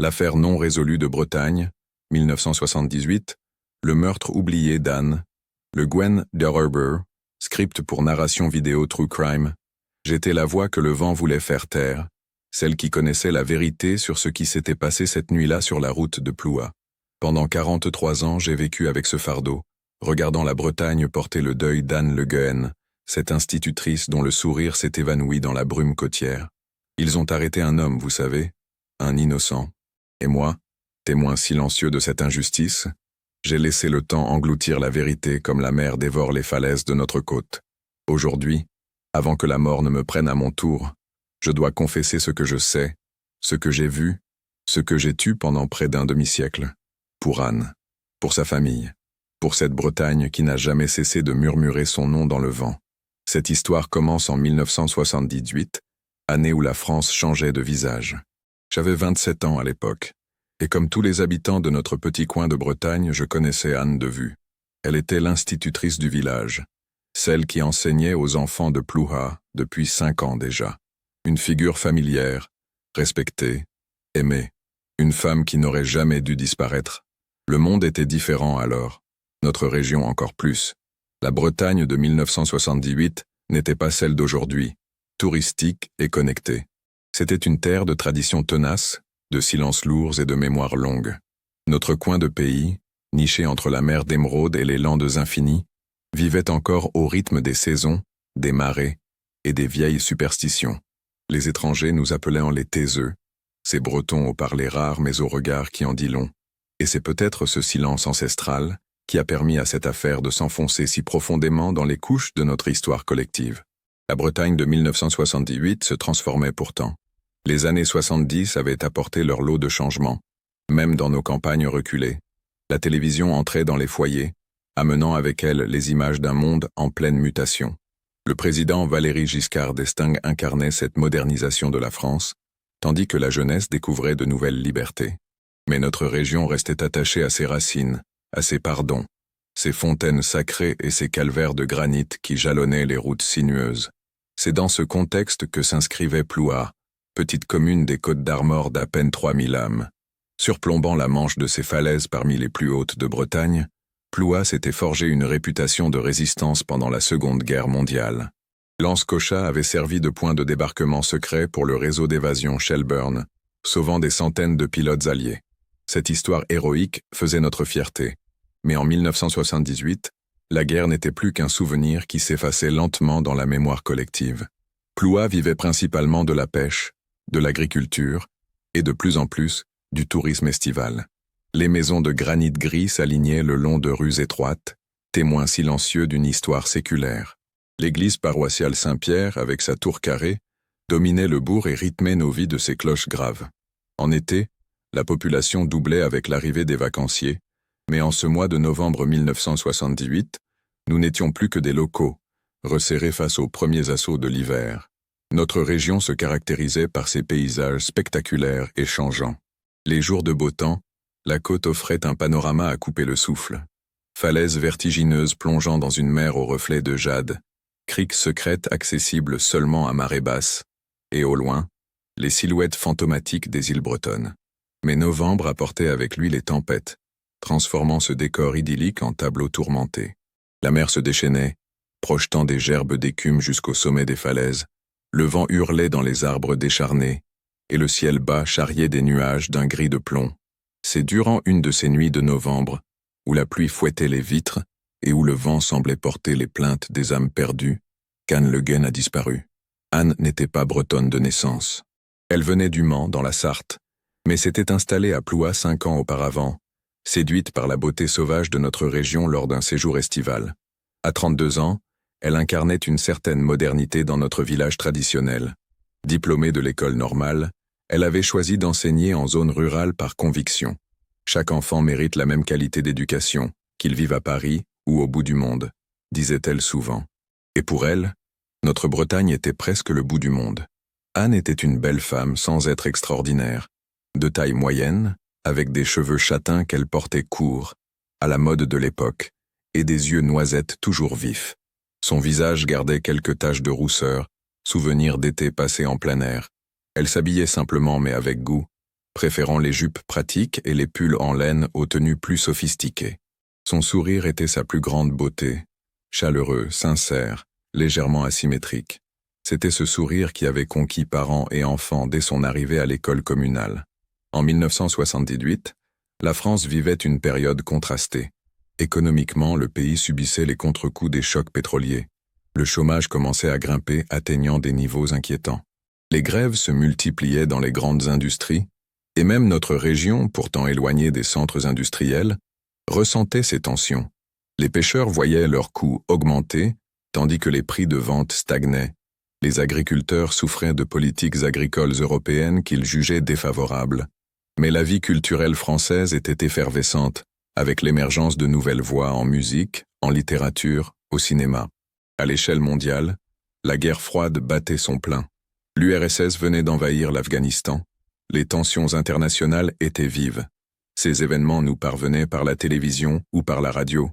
L'affaire non résolue de Bretagne, 1978, le meurtre oublié d'Anne, le Gwen Derber, script pour narration vidéo True Crime. J'étais la voix que le vent voulait faire taire, celle qui connaissait la vérité sur ce qui s'était passé cette nuit-là sur la route de Ploua. Pendant 43 ans, j'ai vécu avec ce fardeau, regardant la Bretagne porter le deuil d'Anne Le Guen, cette institutrice dont le sourire s'est évanoui dans la brume côtière. Ils ont arrêté un homme, vous savez, un innocent. Et moi, témoin silencieux de cette injustice, j'ai laissé le temps engloutir la vérité comme la mer dévore les falaises de notre côte. Aujourd'hui, avant que la mort ne me prenne à mon tour, je dois confesser ce que je sais, ce que j'ai vu, ce que j'ai tu pendant près d'un demi-siècle. Pour Anne, pour sa famille, pour cette Bretagne qui n'a jamais cessé de murmurer son nom dans le vent. Cette histoire commence en 1978, année où la France changeait de visage. J'avais 27 ans à l'époque, et comme tous les habitants de notre petit coin de Bretagne, je connaissais Anne de vue. Elle était l'institutrice du village, celle qui enseignait aux enfants de Ploua depuis 5 ans déjà. Une figure familière, respectée, aimée, une femme qui n'aurait jamais dû disparaître. Le monde était différent alors, notre région encore plus. La Bretagne de 1978 n'était pas celle d'aujourd'hui, touristique et connectée. C'était une terre de traditions tenaces, de silences lourds et de mémoires longues. Notre coin de pays, niché entre la mer d'émeraude et les landes infinies, vivait encore au rythme des saisons, des marées et des vieilles superstitions. Les étrangers nous appelaient en les taiseux, ces Bretons au parler rare mais au regard qui en dit long. Et c'est peut-être ce silence ancestral qui a permis à cette affaire de s'enfoncer si profondément dans les couches de notre histoire collective. La Bretagne de 1978 se transformait pourtant. Les années 70 avaient apporté leur lot de changements, même dans nos campagnes reculées. La télévision entrait dans les foyers, amenant avec elle les images d'un monde en pleine mutation. Le président Valéry Giscard d'Estaing incarnait cette modernisation de la France, tandis que la jeunesse découvrait de nouvelles libertés. Mais notre région restait attachée à ses racines, à ses pardons, ses fontaines sacrées et ses calvaires de granit qui jalonnaient les routes sinueuses. C'est dans ce contexte que s'inscrivait Ploua, petite commune des Côtes d'Armor d'à peine 3000 âmes. Surplombant la Manche de ses falaises parmi les plus hautes de Bretagne, Ploua s'était forgé une réputation de résistance pendant la Seconde Guerre mondiale. L'Anse Cochat avait servi de point de débarquement secret pour le réseau d'évasion Shelburne, sauvant des centaines de pilotes alliés. Cette histoire héroïque faisait notre fierté. Mais en 1978, la guerre n'était plus qu'un souvenir qui s'effaçait lentement dans la mémoire collective. Ploua vivait principalement de la pêche, de l'agriculture et de plus en plus du tourisme estival. Les maisons de granit gris s'alignaient le long de rues étroites, témoins silencieux d'une histoire séculaire. L'église paroissiale Saint-Pierre, avec sa tour carrée, dominait le bourg et rythmait nos vies de ses cloches graves. En été, la population doublait avec l'arrivée des vacanciers, mais en ce mois de novembre 1978, nous n'étions plus que des locaux, resserrés face aux premiers assauts de l'hiver. Notre région se caractérisait par ses paysages spectaculaires et changeants. Les jours de beau temps, la côte offrait un panorama à couper le souffle. Falaises vertigineuses plongeant dans une mer aux reflets de jade, criques secrètes accessibles seulement à marée basse, et au loin, les silhouettes fantomatiques des îles bretonnes. Mais novembre apportait avec lui les tempêtes, transformant ce décor idyllique en tableau tourmenté. La mer se déchaînait, projetant des gerbes d'écume jusqu'au sommet des falaises. Le vent hurlait dans les arbres décharnés, et le ciel bas charriait des nuages d'un gris de plomb. C'est durant une de ces nuits de novembre, où la pluie fouettait les vitres et où le vent semblait porter les plaintes des âmes perdues, qu'Anne Le Guen a disparu. Anne n'était pas bretonne de naissance. Elle venait du Mans, dans la Sarthe, mais s'était installée à Ploua 5 ans auparavant, séduite par la beauté sauvage de notre région lors d'un séjour estival. À 32 ans, elle incarnait une certaine modernité dans notre village traditionnel. Diplômée de l'école normale, elle avait choisi d'enseigner en zone rurale par conviction. Chaque enfant mérite la même qualité d'éducation, qu'il vive à Paris ou au bout du monde, disait-elle souvent. Et pour elle, notre Bretagne était presque le bout du monde. Anne était une belle femme sans être extraordinaire, de taille moyenne, avec des cheveux châtains qu'elle portait courts, à la mode de l'époque, et des yeux noisettes toujours vifs. Son visage gardait quelques taches de rousseur, souvenirs d'été passés en plein air. Elle s'habillait simplement mais avec goût, préférant les jupes pratiques et les pulls en laine aux tenues plus sophistiquées. Son sourire était sa plus grande beauté, chaleureux, sincère, légèrement asymétrique. C'était ce sourire qui avait conquis parents et enfants dès son arrivée à l'école communale. En 1978, la France vivait une période contrastée. Économiquement, le pays subissait les contre-coups des chocs pétroliers. Le chômage commençait à grimper, atteignant des niveaux inquiétants. Les grèves se multipliaient dans les grandes industries, et même notre région, pourtant éloignée des centres industriels, ressentait ces tensions. Les pêcheurs voyaient leurs coûts augmenter, tandis que les prix de vente stagnaient. Les agriculteurs souffraient de politiques agricoles européennes qu'ils jugeaient défavorables. Mais la vie culturelle française était effervescente, avec l'émergence de nouvelles voies en musique, en littérature, au cinéma. À l'échelle mondiale, la guerre froide battait son plein. L'URSS venait d'envahir l'Afghanistan. Les tensions internationales étaient vives. Ces événements nous parvenaient par la télévision ou par la radio,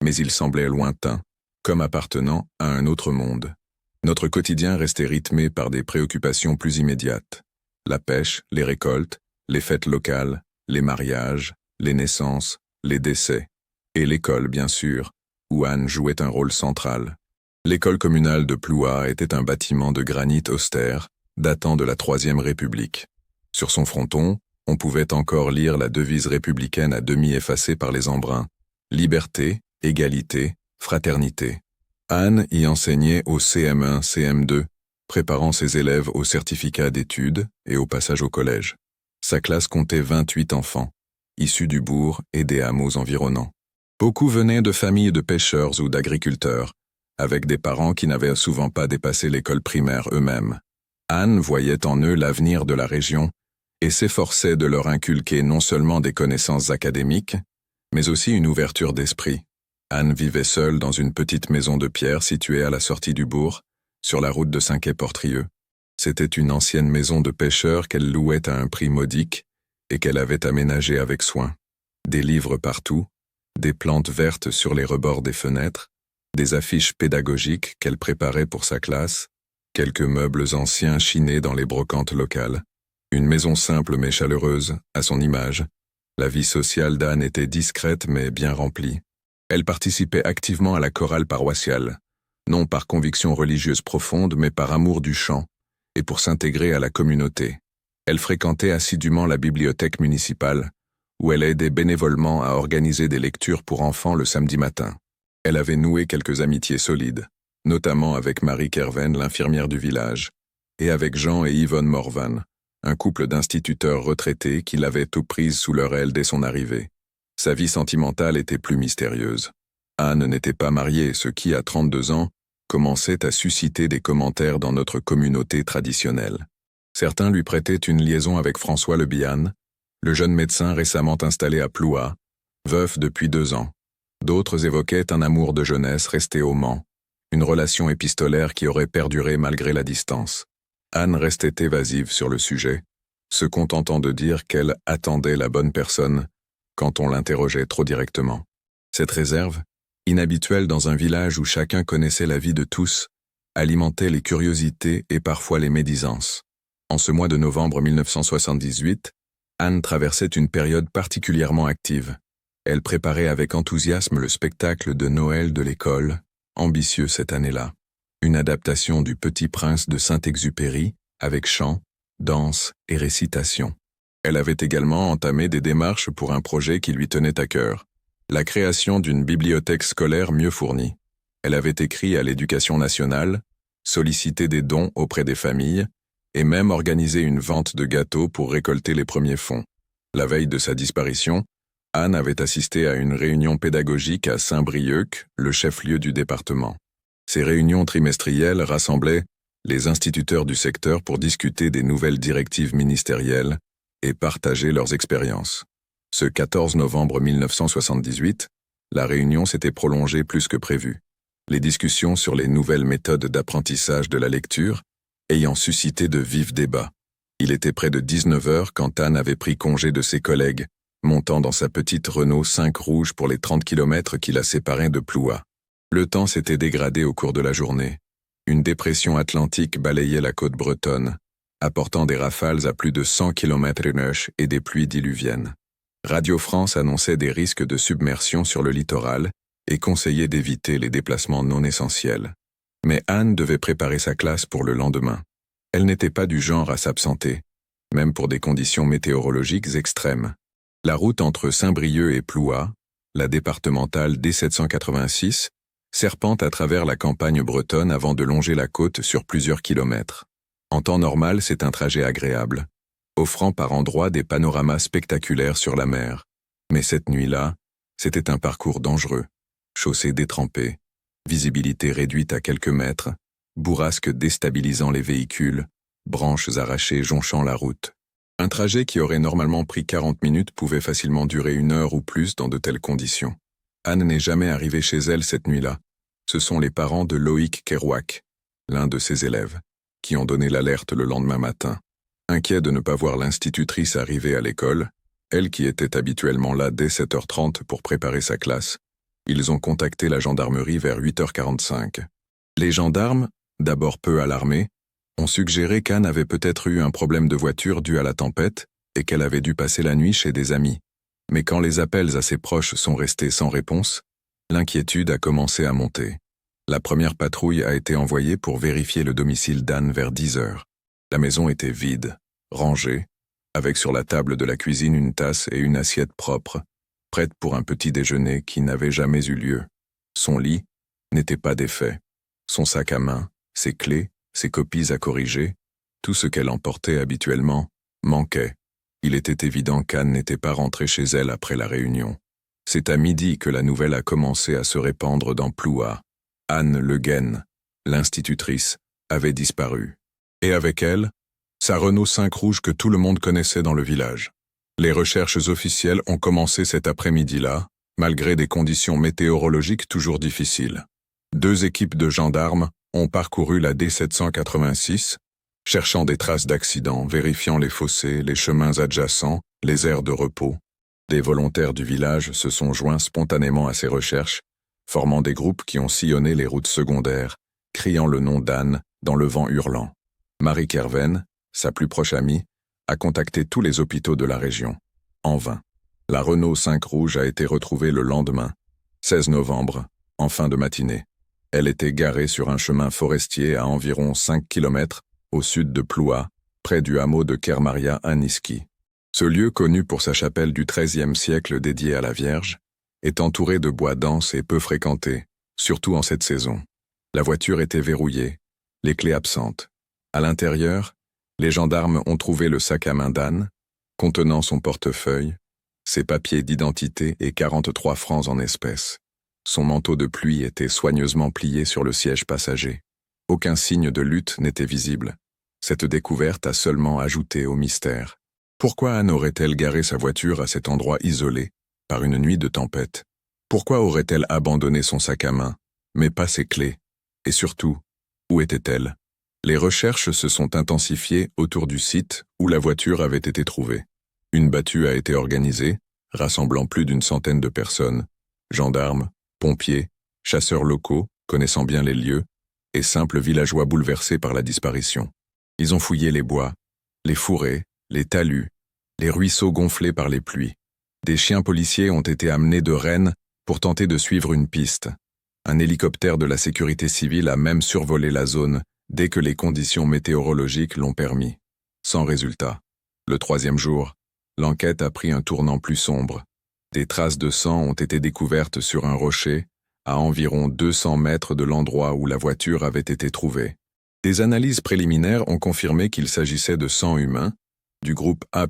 mais ils semblaient lointains, comme appartenant à un autre monde. Notre quotidien restait rythmé par des préoccupations plus immédiates. La pêche, les récoltes, les fêtes locales, les mariages, les naissances, les décès. Et l'école, bien sûr, où Anne jouait un rôle central. L'école communale de Plouha était un bâtiment de granit austère, datant de la Troisième République. Sur son fronton, on pouvait encore lire la devise républicaine à demi effacée par les embruns. Liberté, égalité, fraternité. Anne y enseignait au CM1, CM2, préparant ses élèves au certificat d'études et au passage au collège. Sa classe comptait 28 enfants, issus du bourg et des hameaux environnants. Beaucoup venaient de familles de pêcheurs ou d'agriculteurs, avec des parents qui n'avaient souvent pas dépassé l'école primaire eux-mêmes. Anne voyait en eux l'avenir de la région et s'efforçait de leur inculquer non seulement des connaissances académiques, mais aussi une ouverture d'esprit. Anne vivait seule dans une petite maison de pierre située à la sortie du bourg, sur la route de Saint-Quay-Portrieux. C'était une ancienne maison de pêcheurs qu'elle louait à un prix modique et qu'elle avait aménagée avec soin. Des livres partout, des plantes vertes sur les rebords des fenêtres, des affiches pédagogiques qu'elle préparait pour sa classe, quelques meubles anciens chinés dans les brocantes locales. Une maison simple mais chaleureuse, à son image. La vie sociale d'Anne était discrète mais bien remplie. Elle participait activement à la chorale paroissiale, non par conviction religieuse profonde mais par amour du chant, et pour s'intégrer à la communauté. Elle fréquentait assidûment la bibliothèque municipale, où elle aidait bénévolement à organiser des lectures pour enfants le samedi matin. Elle avait noué quelques amitiés solides, notamment avec Marie Kerven, l'infirmière du village, et avec Jean et Yvonne Morvan, un couple d'instituteurs retraités qui l'avaient tout prise sous leur aile dès son arrivée. Sa vie sentimentale était plus mystérieuse. Anne n'était pas mariée, ce qui, à 32 ans, commençait à susciter des commentaires dans notre communauté traditionnelle. Certains lui prêtaient une liaison avec François Le Bihan, le jeune médecin récemment installé à Plouha, veuf depuis 2 ans. D'autres évoquaient un amour de jeunesse resté au Mans, une relation épistolaire qui aurait perduré malgré la distance. Anne restait évasive sur le sujet, se contentant de dire qu'elle attendait la bonne personne quand on l'interrogeait trop directement. Cette réserve, inhabituelle dans un village où chacun connaissait la vie de tous, alimentait les curiosités et parfois les médisances. En ce mois de novembre 1978, Anne traversait une période particulièrement active. Elle préparait avec enthousiasme le spectacle de Noël de l'école, ambitieux cette année-là. Une adaptation du Petit Prince de Saint-Exupéry, avec chant, danse et récitation. Elle avait également entamé des démarches pour un projet qui lui tenait à cœur, la création d'une bibliothèque scolaire mieux fournie. Elle avait écrit à l'Éducation nationale, sollicité des dons auprès des familles, et même organisé une vente de gâteaux pour récolter les premiers fonds. La veille de sa disparition, Anne avait assisté à une réunion pédagogique à Saint-Brieuc, le chef-lieu du département. Ces réunions trimestrielles rassemblaient les instituteurs du secteur pour discuter des nouvelles directives ministérielles et partager leurs expériences. Ce 14 novembre 1978, la réunion s'était prolongée plus que prévu. Les discussions sur les nouvelles méthodes d'apprentissage de la lecture ayant suscité de vifs débats. Il était près de 19 heures quand Anne avait pris congé de ses collègues, montant dans sa petite Renault 5 rouge pour les 30 kilomètres qui la séparaient de Plouha. Le temps s'était dégradé au cours de la journée. Une dépression atlantique balayait la côte bretonne, apportant des rafales à plus de 100 km/h et des pluies diluviennes. Radio France annonçait des risques de submersion sur le littoral et conseillait d'éviter les déplacements non essentiels. Mais Anne devait préparer sa classe pour le lendemain. Elle n'était pas du genre à s'absenter, même pour des conditions météorologiques extrêmes. La route entre Saint-Brieuc et Plouha, la départementale D786, serpente à travers la campagne bretonne avant de longer la côte sur plusieurs kilomètres. En temps normal, c'est un trajet agréable, offrant par endroits des panoramas spectaculaires sur la mer. Mais cette nuit-là, c'était un parcours dangereux. Chaussée détrempée, visibilité réduite à quelques mètres, bourrasques déstabilisant les véhicules, branches arrachées jonchant la route. Un trajet qui aurait normalement pris 40 minutes pouvait facilement durer 1 heure ou plus dans de telles conditions. Anne n'est jamais arrivée chez elle cette nuit-là. Ce sont les parents de Loïc Kerouac, l'un de ses élèves, qui ont donné l'alerte le lendemain matin. Inquiets de ne pas voir l'institutrice arriver à l'école, elle qui était habituellement là dès 7h30 pour préparer sa classe, ils ont contacté la gendarmerie vers 8h45. Les gendarmes, d'abord peu alarmés, ont suggéré qu'Anne avait peut-être eu un problème de voiture dû à la tempête et qu'elle avait dû passer la nuit chez des amis. Mais quand les appels à ses proches sont restés sans réponse, l'inquiétude a commencé à monter. La première patrouille a été envoyée pour vérifier le domicile d'Anne vers 10h. La maison était vide, rangée, avec sur la table de la cuisine une tasse et une assiette propre, prête pour un petit déjeuner qui n'avait jamais eu lieu. Son lit n'était pas défait. Son sac à main, ses clés, ses copies à corriger, tout ce qu'elle emportait habituellement, manquait. Il était évident qu'Anne n'était pas rentrée chez elle après la réunion. C'est à midi que la nouvelle a commencé à se répandre dans Plouha. Anne Le Guen, l'institutrice, avait disparu. Et avec elle, sa Renault 5 rouge que tout le monde connaissait dans le village. Les recherches officielles ont commencé cet après-midi-là, malgré des conditions météorologiques toujours difficiles. 2 équipes de gendarmes ont parcouru la D786, cherchant des traces d'accidents, vérifiant les fossés, les chemins adjacents, les aires de repos. Des volontaires du village se sont joints spontanément à ces recherches, formant des groupes qui ont sillonné les routes secondaires, criant le nom d'Anne dans le vent hurlant. Marie Kerven, sa plus proche amie, a contacté tous les hôpitaux de la région. En vain. La Renault 5 rouge a été retrouvée le lendemain, 16 novembre, en fin de matinée. Elle était garée sur un chemin forestier à environ 5 km au sud de Plouha, près du hameau de Kermaria à Niski. Ce lieu connu pour sa chapelle du XIIIe siècle dédiée à la Vierge, est entouré de bois denses et peu fréquentés, surtout en cette saison. La voiture était verrouillée, les clés absentes. À l'intérieur, les gendarmes ont trouvé le sac à main d'Anne, contenant son portefeuille, ses papiers d'identité et 43 francs en espèces. Son manteau de pluie était soigneusement plié sur le siège passager. Aucun signe de lutte n'était visible. Cette découverte a seulement ajouté au mystère. Pourquoi Anne aurait-elle garé sa voiture à cet endroit isolé, par une nuit de tempête? Pourquoi aurait-elle abandonné son sac à main, mais pas ses clés? Et surtout, où était-elle? Les recherches se sont intensifiées autour du site où la voiture avait été trouvée. Une battue a été organisée, rassemblant plus d'une centaine de personnes, gendarmes, pompiers, chasseurs locaux, connaissant bien les lieux, et simples villageois bouleversés par la disparition. Ils ont fouillé les bois, les fourrés, les talus, les ruisseaux gonflés par les pluies. Des chiens policiers ont été amenés de Rennes pour tenter de suivre une piste. Un hélicoptère de la sécurité civile a même survolé la zone dès que les conditions météorologiques l'ont permis. Sans résultat. Le 3e jour, l'enquête a pris un tournant plus sombre. Des traces de sang ont été découvertes sur un rocher, à environ 200 mètres de l'endroit où la voiture avait été trouvée. Des analyses préliminaires ont confirmé qu'il s'agissait de sang humain, du groupe A+,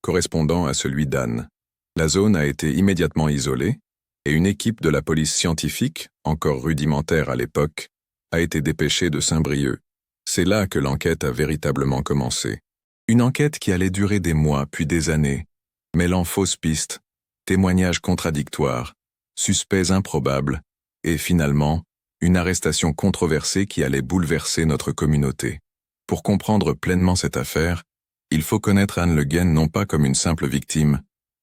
correspondant à celui d'Anne. La zone a été immédiatement isolée, et une équipe de la police scientifique, encore rudimentaire à l'époque, a été dépêchée de Saint-Brieuc. C'est là que l'enquête a véritablement commencé. Une enquête qui allait durer des mois puis des années, mêlant fausses pistes, témoignages contradictoires, suspects improbables, et finalement, une arrestation controversée qui allait bouleverser notre communauté. Pour comprendre pleinement cette affaire, il faut connaître Anne Le Guen non pas comme une simple victime,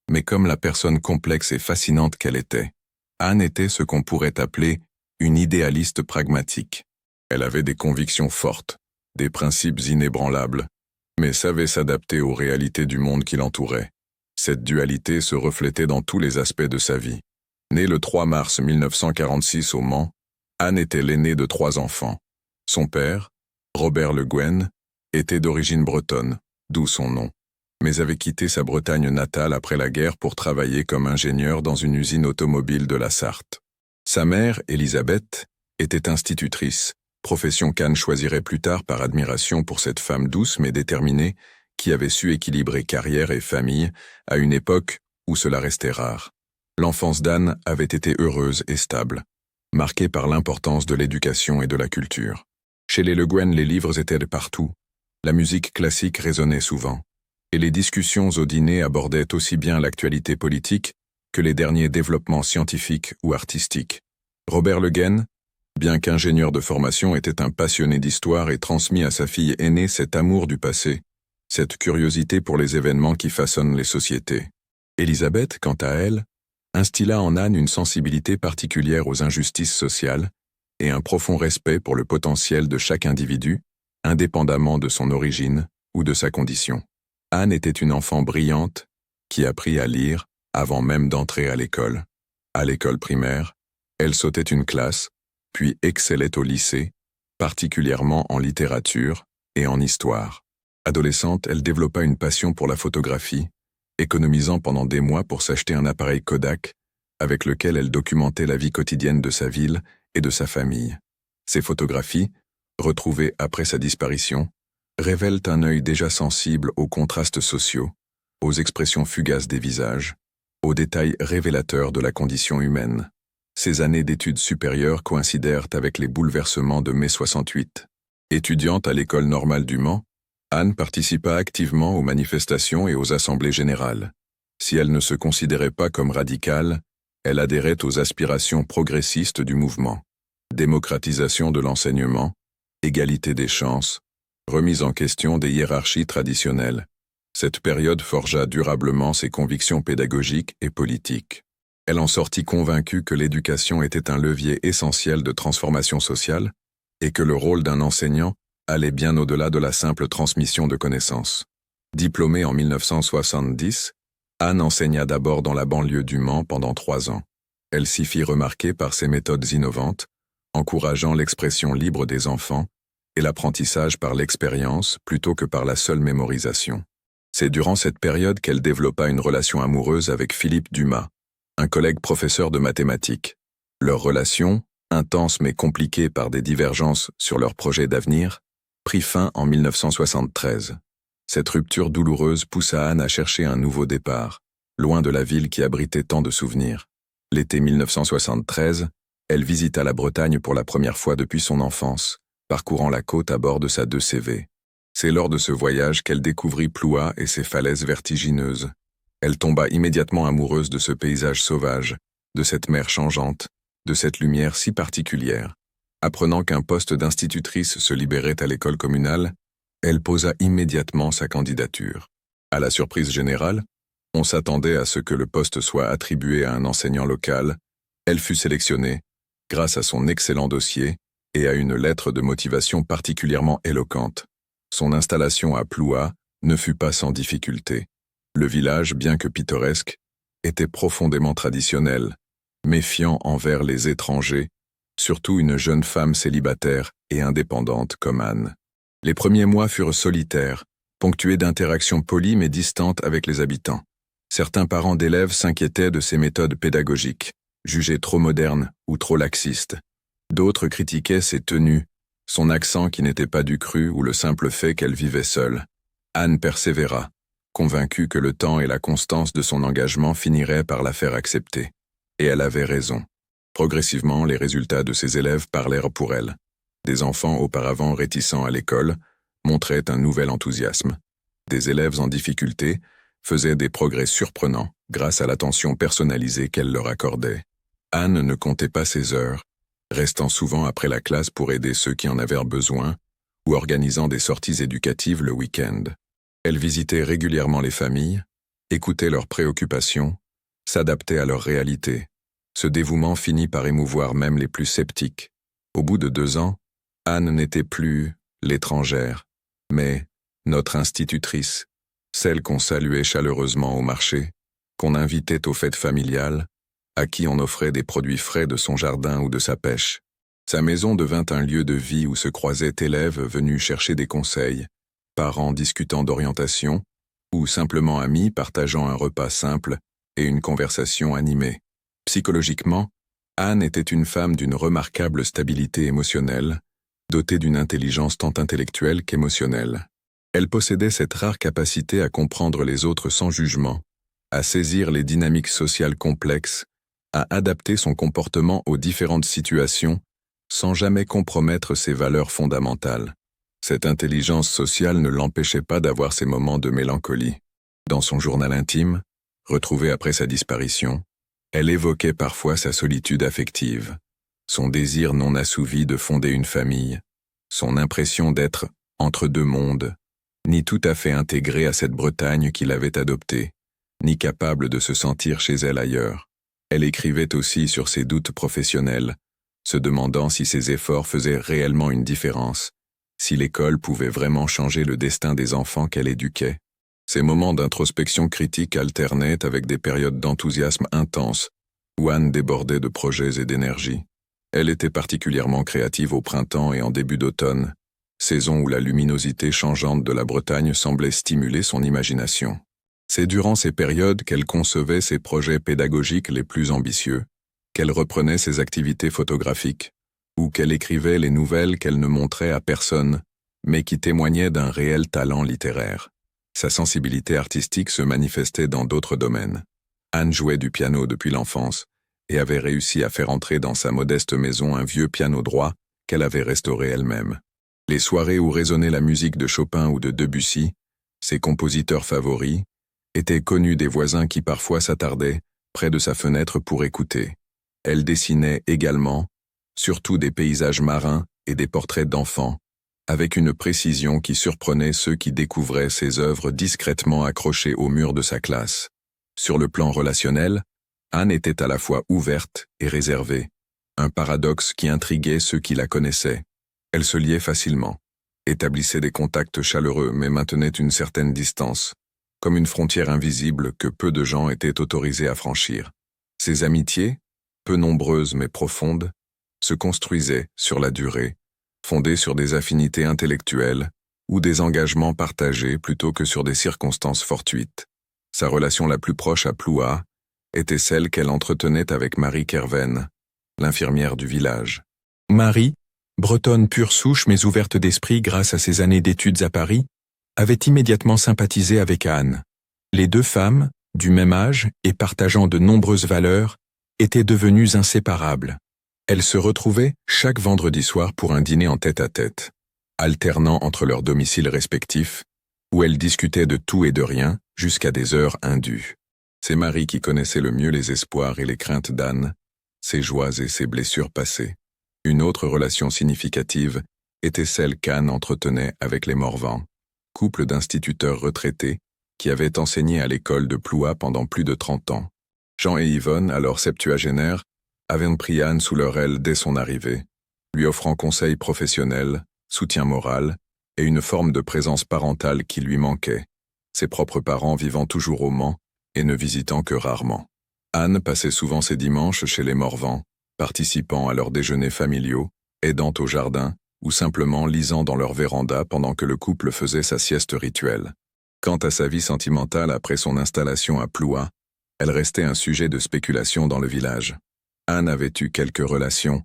mais comme la personne complexe et fascinante qu'elle était. Anne était ce qu'on pourrait appeler une idéaliste pragmatique. Elle avait des convictions fortes, des principes inébranlables, mais savait s'adapter aux réalités du monde qui l'entourait. Cette dualité se reflétait dans tous les aspects de sa vie. Née le 3 mars 1946 au Mans, Anne était l'aînée de 3 enfants. Son père, Robert Le Guen, était d'origine bretonne, d'où son nom, mais avait quitté sa Bretagne natale après la guerre pour travailler comme ingénieur dans une usine automobile de la Sarthe. Sa mère, Elisabeth, était institutrice, profession qu'Anne choisirait plus tard par admiration pour cette femme douce mais déterminée qui avait su équilibrer carrière et famille à une époque où cela restait rare. L'enfance d'Anne avait été heureuse et stable, marquée par l'importance de l'éducation et de la culture. Chez les Le Guen, les livres étaient de partout, la musique classique résonnait souvent, et les discussions au dîner abordaient aussi bien l'actualité politique que les derniers développements scientifiques ou artistiques. Robert Le Guen, bien qu'ingénieur de formation, était un passionné d'histoire et transmit à sa fille aînée cet amour du passé, cette curiosité pour les événements qui façonnent les sociétés. Elisabeth, quant à elle, instilla en Anne une sensibilité particulière aux injustices sociales et un profond respect pour le potentiel de chaque individu, indépendamment de son origine ou de sa condition. Anne était une enfant brillante qui apprit à lire avant même d'entrer à l'école. À l'école primaire, elle sautait une classe, puis excellait au lycée, particulièrement en littérature et en histoire. Adolescente, elle développa une passion pour la photographie, économisant pendant des mois pour s'acheter un appareil Kodak, avec lequel elle documentait la vie quotidienne de sa ville et de sa famille. Ces photographies, retrouvées après sa disparition, révèlent un œil déjà sensible aux contrastes sociaux, aux expressions fugaces des visages, aux détails révélateurs de la condition humaine. Ces années d'études supérieures coïncidèrent avec les bouleversements de mai 68. Étudiante à l'école normale du Mans, Anne participa activement aux manifestations et aux assemblées générales. Si elle ne se considérait pas comme radicale, elle adhérait aux aspirations progressistes du mouvement. Démocratisation de l'enseignement, égalité des chances, remise en question des hiérarchies traditionnelles. Cette période forgea durablement ses convictions pédagogiques et politiques. Elle en sortit convaincue que l'éducation était un levier essentiel de transformation sociale et que le rôle d'un enseignant allait bien au-delà de la simple transmission de connaissances. Diplômée en 1970, Anne enseigna d'abord dans la banlieue du Mans pendant 3 ans. Elle s'y fit remarquer par ses méthodes innovantes, encourageant l'expression libre des enfants et l'apprentissage par l'expérience plutôt que par la seule mémorisation. C'est durant cette période qu'elle développa une relation amoureuse avec Philippe Dumas, un collègue professeur de mathématiques. Leur relation, intense mais compliquée par des divergences sur leurs projets d'avenir, prit fin en 1973. Cette rupture douloureuse poussa Anne à chercher un nouveau départ, loin de la ville qui abritait tant de souvenirs. L'été 1973, elle visita la Bretagne pour la première fois depuis son enfance, parcourant la côte à bord de sa 2CV. C'est lors de ce voyage qu'elle découvrit Ploua et ses falaises vertigineuses. Elle tomba immédiatement amoureuse de ce paysage sauvage, de cette mer changeante, de cette lumière si particulière. Apprenant qu'un poste d'institutrice se libérait à l'école communale, elle posa immédiatement sa candidature. À la surprise générale, on s'attendait à ce que le poste soit attribué à un enseignant local. Elle fut sélectionnée, grâce à son excellent dossier et à une lettre de motivation particulièrement éloquente. Son installation à Ploua ne fut pas sans difficulté. Le village, bien que pittoresque, était profondément traditionnel, méfiant envers les étrangers, surtout une jeune femme célibataire et indépendante comme Anne. Les premiers mois furent solitaires, ponctués d'interactions polies mais distantes avec les habitants. Certains parents d'élèves s'inquiétaient de ses méthodes pédagogiques, jugées trop modernes ou trop laxistes. D'autres critiquaient ses tenues, son accent qui n'était pas du cru ou le simple fait qu'elle vivait seule. Anne persévéra, convaincue que le temps et la constance de son engagement finiraient par la faire accepter. Et elle avait raison. Progressivement, les résultats de ses élèves parlèrent pour elle. Des enfants auparavant réticents à l'école montraient un nouvel enthousiasme. Des élèves en difficulté faisaient des progrès surprenants grâce à l'attention personnalisée qu'elle leur accordait. Anne ne comptait pas ses heures, restant souvent après la classe pour aider ceux qui en avaient besoin ou organisant des sorties éducatives le week-end. Elle visitait régulièrement les familles, écoutait leurs préoccupations, s'adaptait à leur réalité. Ce dévouement finit par émouvoir même les plus sceptiques. Au bout de 2 ans, Anne n'était plus l'étrangère, mais notre institutrice, celle qu'on saluait chaleureusement au marché, qu'on invitait aux fêtes familiales, à qui on offrait des produits frais de son jardin ou de sa pêche. Sa maison devint un lieu de vie où se croisaient élèves venus chercher des conseils, parents discutant d'orientation, ou simplement amis partageant un repas simple et une conversation animée. Psychologiquement, Anne était une femme d'une remarquable stabilité émotionnelle, dotée d'une intelligence tant intellectuelle qu'émotionnelle. Elle possédait cette rare capacité à comprendre les autres sans jugement, à saisir les dynamiques sociales complexes, à adapter son comportement aux différentes situations, sans jamais compromettre ses valeurs fondamentales. Cette intelligence sociale ne l'empêchait pas d'avoir ses moments de mélancolie. Dans son journal intime, retrouvé après sa disparition, elle évoquait parfois sa solitude affective, son désir non assouvi de fonder une famille, son impression d'être entre deux mondes, ni tout à fait intégrée à cette Bretagne qu'il avait adoptée, ni capable de se sentir chez elle ailleurs. Elle écrivait aussi sur ses doutes professionnels, se demandant si ses efforts faisaient réellement une différence, si l'école pouvait vraiment changer le destin des enfants qu'elle éduquait. Ces moments d'introspection critique alternaient avec des périodes d'enthousiasme intense, où Anne débordait de projets et d'énergie. Elle était particulièrement créative au printemps et en début d'automne, saison où la luminosité changeante de la Bretagne semblait stimuler son imagination. C'est durant ces périodes qu'elle concevait ses projets pédagogiques les plus ambitieux, qu'elle reprenait ses activités photographiques, ou qu'elle écrivait les nouvelles qu'elle ne montrait à personne, mais qui témoignaient d'un réel talent littéraire. Sa sensibilité artistique se manifestait dans d'autres domaines. Anne jouait du piano depuis l'enfance et avait réussi à faire entrer dans sa modeste maison un vieux piano droit qu'elle avait restauré elle-même. Les soirées où résonnait la musique de Chopin ou de Debussy, ses compositeurs favoris, étaient connues des voisins qui parfois s'attardaient près de sa fenêtre pour écouter. Elle dessinait également, surtout des paysages marins et des portraits d'enfants, avec une précision qui surprenait ceux qui découvraient ses œuvres discrètement accrochées au mur de sa classe. Sur le plan relationnel, Anne était à la fois ouverte et réservée, un paradoxe qui intriguait ceux qui la connaissaient. Elle se liait facilement, établissait des contacts chaleureux mais maintenait une certaine distance, comme une frontière invisible que peu de gens étaient autorisés à franchir. Ses amitiés, peu nombreuses mais profondes, se construisaient sur la durée, fondées sur des affinités intellectuelles ou des engagements partagés plutôt que sur des circonstances fortuites. Sa relation la plus proche à Plouha était celle qu'elle entretenait avec Marie Kerven, l'infirmière du village. Marie, bretonne pure souche mais ouverte d'esprit grâce à ses années d'études à Paris, avait immédiatement sympathisé avec Anne. Les deux femmes, du même âge et partageant de nombreuses valeurs, étaient devenues inséparables. Elles se retrouvaient chaque vendredi soir pour un dîner en tête-à-tête, alternant entre leurs domiciles respectifs, où elles discutaient de tout et de rien jusqu'à des heures indues. C'est Marie qui connaissait le mieux les espoirs et les craintes d'Anne, ses joies et ses blessures passées. Une autre relation significative était celle qu'Anne entretenait avec les Morvan, couple d'instituteurs retraités qui avaient enseigné à l'école de Plouha pendant plus de 30 ans. Jean et Yvonne, alors septuagénaires, avaient pris Anne sous leur aile dès son arrivée, lui offrant conseils professionnels, soutien moral et une forme de présence parentale qui lui manquait, ses propres parents vivant toujours au Mans et ne visitant que rarement. Anne passait souvent ses dimanches chez les Morvan, participant à leurs déjeuners familiaux, aidant au jardin ou simplement lisant dans leur véranda pendant que le couple faisait sa sieste rituelle. Quant à sa vie sentimentale après son installation à Plouha, elle restait un sujet de spéculation dans le village. Anne avait eu quelques relations,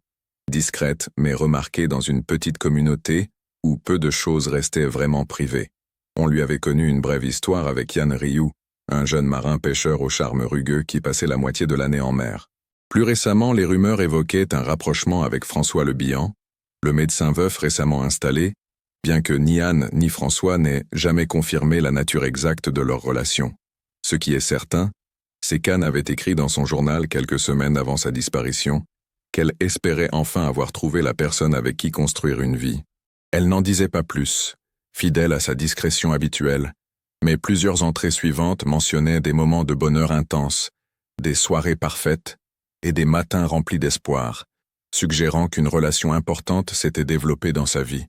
discrètes mais remarquées dans une petite communauté où peu de choses restaient vraiment privées. On lui avait connu une brève histoire avec Yann Rioux, un jeune marin pêcheur au charme rugueux qui passait la moitié de l'année en mer. Plus récemment, les rumeurs évoquaient un rapprochement avec François Le Bihan, le médecin veuf récemment installé, bien que ni Anne ni François n'aient jamais confirmé la nature exacte de leur relation. Ce qui est certain, c'est qu'Anne avait écrit dans son journal quelques semaines avant sa disparition qu'elle espérait enfin avoir trouvé la personne avec qui construire une vie. Elle n'en disait pas plus, fidèle à sa discrétion habituelle, mais plusieurs entrées suivantes mentionnaient des moments de bonheur intense, des soirées parfaites et des matins remplis d'espoir, suggérant qu'une relation importante s'était développée dans sa vie.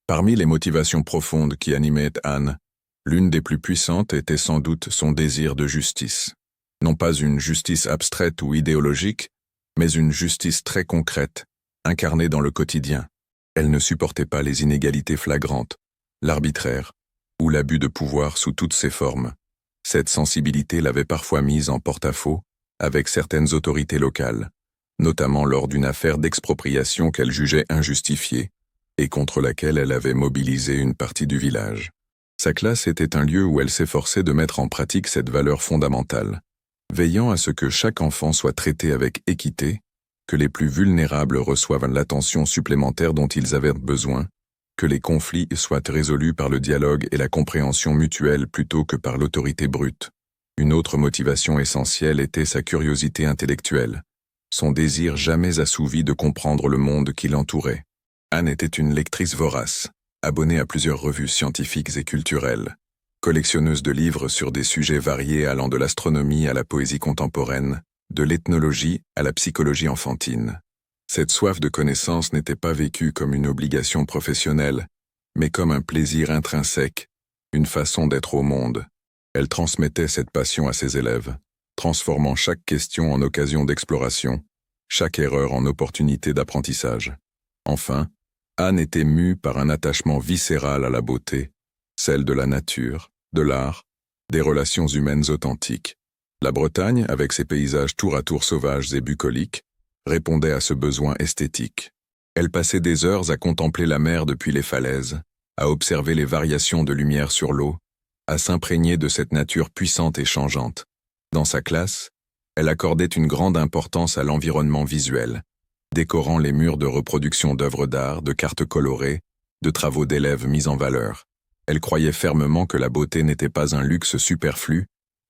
Parmi les motivations profondes qui animaient Anne, l'une des plus puissantes était sans doute son désir de justice. Non pas une justice abstraite ou idéologique, mais une justice très concrète, incarnée dans le quotidien. Elle ne supportait pas les inégalités flagrantes, l'arbitraire, ou l'abus de pouvoir sous toutes ses formes. Cette sensibilité l'avait parfois mise en porte-à-faux avec certaines autorités locales, notamment lors d'une affaire d'expropriation qu'elle jugeait injustifiée et contre laquelle elle avait mobilisé une partie du village. Sa classe était un lieu où elle s'efforçait de mettre en pratique cette valeur fondamentale, veillant à ce que chaque enfant soit traité avec équité, que les plus vulnérables reçoivent l'attention supplémentaire dont ils avaient besoin, que les conflits soient résolus par le dialogue et la compréhension mutuelle plutôt que par l'autorité brute. Une autre motivation essentielle était sa curiosité intellectuelle, son désir jamais assouvi de comprendre le monde qui l'entourait. Anne était une lectrice vorace, abonnée à plusieurs revues scientifiques et culturelles, collectionneuse de livres sur des sujets variés allant de l'astronomie à la poésie contemporaine, de l'ethnologie à la psychologie enfantine. Cette soif de connaissance n'était pas vécue comme une obligation professionnelle, mais comme un plaisir intrinsèque, une façon d'être au monde. Elle transmettait cette passion à ses élèves, transformant chaque question en occasion d'exploration, chaque erreur en opportunité d'apprentissage. Enfin, Anne était mue par un attachement viscéral à la beauté, celle de la nature, de l'art, des relations humaines authentiques. La Bretagne, avec ses paysages tour à tour sauvages et bucoliques, répondait à ce besoin esthétique. Elle passait des heures à contempler la mer depuis les falaises, à observer les variations de lumière sur l'eau, à s'imprégner de cette nature puissante et changeante. Dans sa classe, elle accordait une grande importance à l'environnement visuel, décorant les murs de reproduction d'œuvres d'art, de cartes colorées, de travaux d'élèves mis en valeur. Elle croyait fermement que la beauté n'était pas un luxe superflu,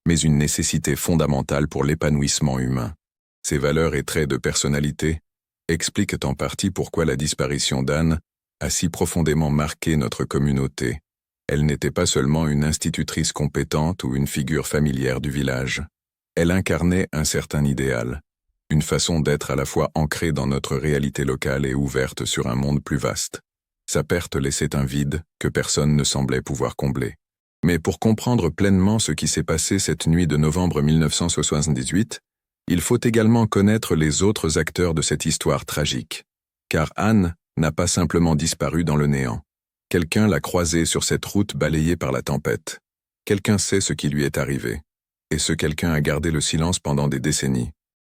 mais une nécessité fondamentale pour l'épanouissement humain. Ces valeurs et traits de personnalité expliquent en partie pourquoi la disparition d'Anne a si profondément marqué notre communauté. Elle n'était pas seulement une institutrice compétente ou une figure familière du village. Elle incarnait un certain idéal, une façon d'être à la fois ancrée dans notre réalité locale et ouverte sur un monde plus vaste. Sa perte laissait un vide que personne ne semblait pouvoir combler. Mais pour comprendre pleinement ce qui s'est passé cette nuit de novembre 1978, il faut également connaître les autres acteurs de cette histoire tragique. Car Anne n'a pas simplement disparu dans le néant. Quelqu'un l'a croisée sur cette route balayée par la tempête. Quelqu'un sait ce qui lui est arrivé. Et ce quelqu'un a gardé le silence pendant des décennies.